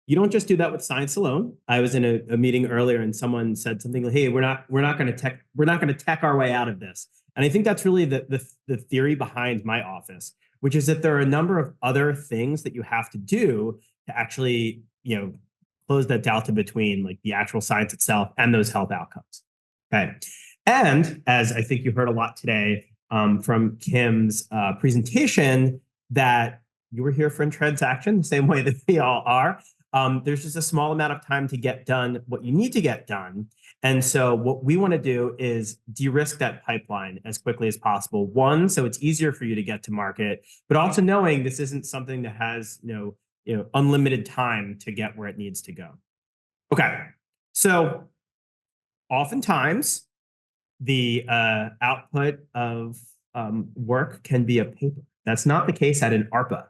You don't just do that with science alone. I was in a meeting earlier and someone said something like, "Hey, we're not going to tech our way out of this." And I think that's really the theory behind my office, which is that there are a number of other things that you have to do to actually, close that delta between like the actual science itself and those health outcomes. Okay. And as I think you heard a lot today from Kim's presentation, that you were here for a transaction the same way that we all are. There's just a small amount of time to get done what you need to get done. And so what we want to do is de-risk that pipeline as quickly as possible. One, so it's easier for you to get to market, but also knowing this isn't something that has unlimited time to get where it needs to go. Okay, so oftentimes the output of work can be a paper. That's not the case at an ARPA.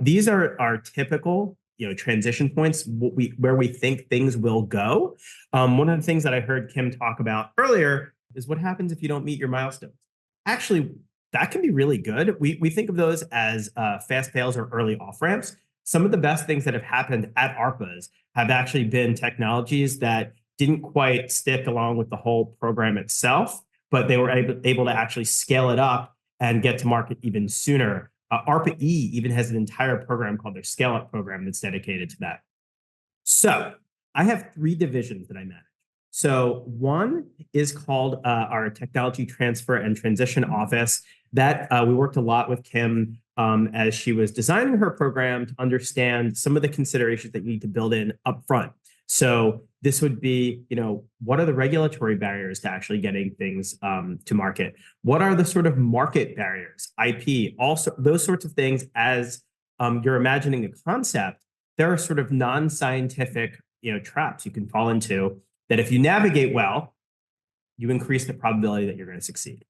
These are our typical transition points, where we think things will go. One of the things that I heard Kim talk about earlier is what happens if you don't meet your milestones. Actually, that can be really good. We think of those as fast fails or early off-ramps. Some of the best things that have happened at ARPAs have actually been technologies that didn't quite stick along with the whole program itself, but they were able to actually scale it up and get to market even sooner. ARPA-E even has an entire program called their Scale Up program that's dedicated to that. So I have 3 divisions that I manage. So one is called our Technology Transfer and Transition Office. That we worked a lot with Kim as she was designing her program to understand some of the considerations that you need to build in upfront. So this would be, what are the regulatory barriers to actually getting things to market? What are the sort of market barriers, IP, also those sorts of things as you're imagining a concept, there are sort of non-scientific, traps you can fall into that if you navigate well, you increase the probability that you're going to succeed.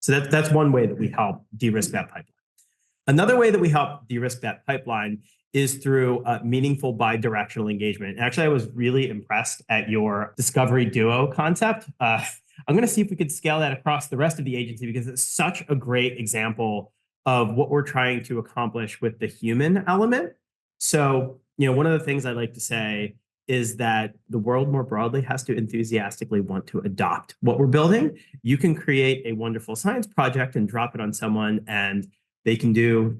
So that's one way that we help de-risk that pipeline. Another way that we help de-risk that pipeline is through meaningful bi-directional engagement. Actually, I was really impressed at your discovery duo concept. I'm going to see if we could scale that across the rest of the agency because it's such a great example of what we're trying to accomplish with the human element. So, one of the things I like to say is that the world more broadly has to enthusiastically want to adopt what we're building. You can create a wonderful science project and drop it on someone and they can do,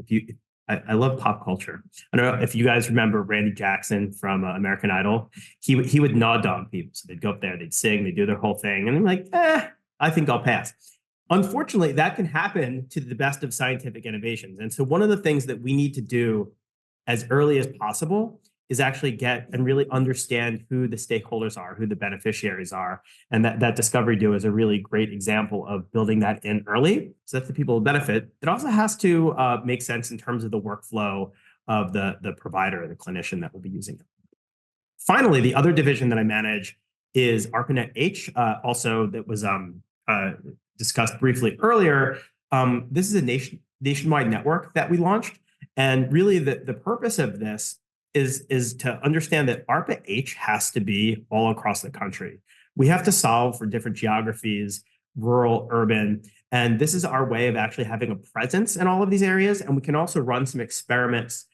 I love pop culture. I don't know if you guys remember Randy Jackson from American Idol. He would nod dog people. So they'd go up there, they'd sing, they'd do their whole thing. And I'm like, I think I'll pass. Unfortunately, that can happen to the best of scientific innovations. And so one of the things that we need to do as early as possible is actually get and really understand who the stakeholders are, who the beneficiaries are. And that Discovery Do is a really great example of building that in early so that the people will benefit. It also has to make sense in terms of the workflow of the provider or the clinician that will be using it. Finally, the other division that I manage is ARPA-H, also that was discussed briefly earlier. This is a nationwide network that we launched. And really the purpose of this is to understand that ARPA-H has to be all across the country. We have to solve for different geographies, rural, urban, and this is our way of actually having a presence in all of these areas. And we can also run some experiments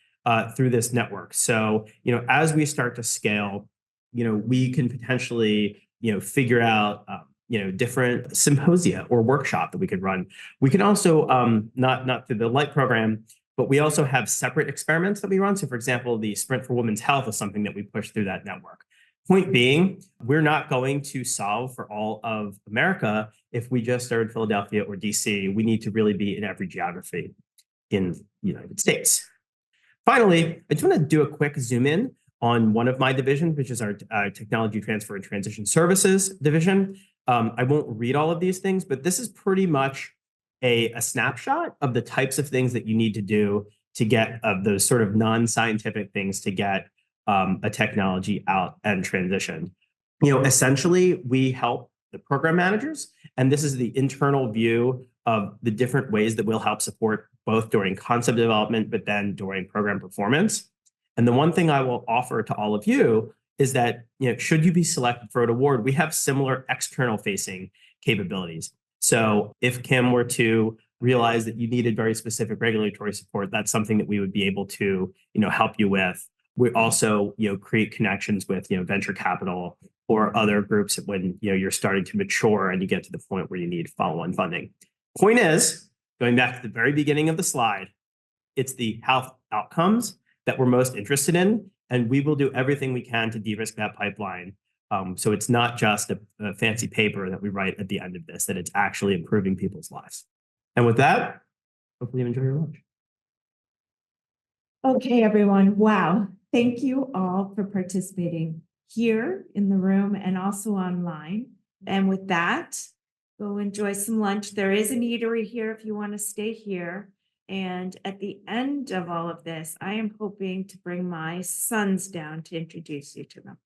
through this network. So, as we start to scale, we can potentially, figure out, different symposia or workshop that we could run. We can also, not through the LIGHT program, but we also have separate experiments that we run. So for example, the Sprint for Women's Health is something that we push through that network. Point being, we're not going to solve for all of America if we just are in Philadelphia or DC. We need to really be in every geography in the United States. Finally, I just want to do a quick zoom in on one of my divisions, which is our Technology Transfer and Transition Services division. I won't read all of these things, but this is pretty much a snapshot of the types of things that you need to do to get those sort of non-scientific things to get a technology out and transition. Essentially, we help the program managers, and this is the internal view of the different ways that we'll help support both during concept development, but then during program performance. And the one thing I will offer to all of you is that, should you be selected for an award, we have similar external facing capabilities. So if Kim were to realize that you needed very specific regulatory support, that's something that we would be able to, help you with. We also, create connections with, venture capital or other groups when, you're starting to mature and you get to the point where you need follow-on funding. Point is, going back to the very beginning of the slide, it's the health outcomes that we're most interested in, and we will do everything we can to de-risk that pipeline. So it's not just a fancy paper that we write at the end of this, that it's actually improving people's lives. And with that, hopefully you enjoy your lunch. Okay, everyone. Wow. Thank you all for participating here in the room and also online. And with that, go enjoy some lunch. There is an eatery here if you want to stay here. And at the end of all of this, I am hoping to bring my sons down to introduce you to them.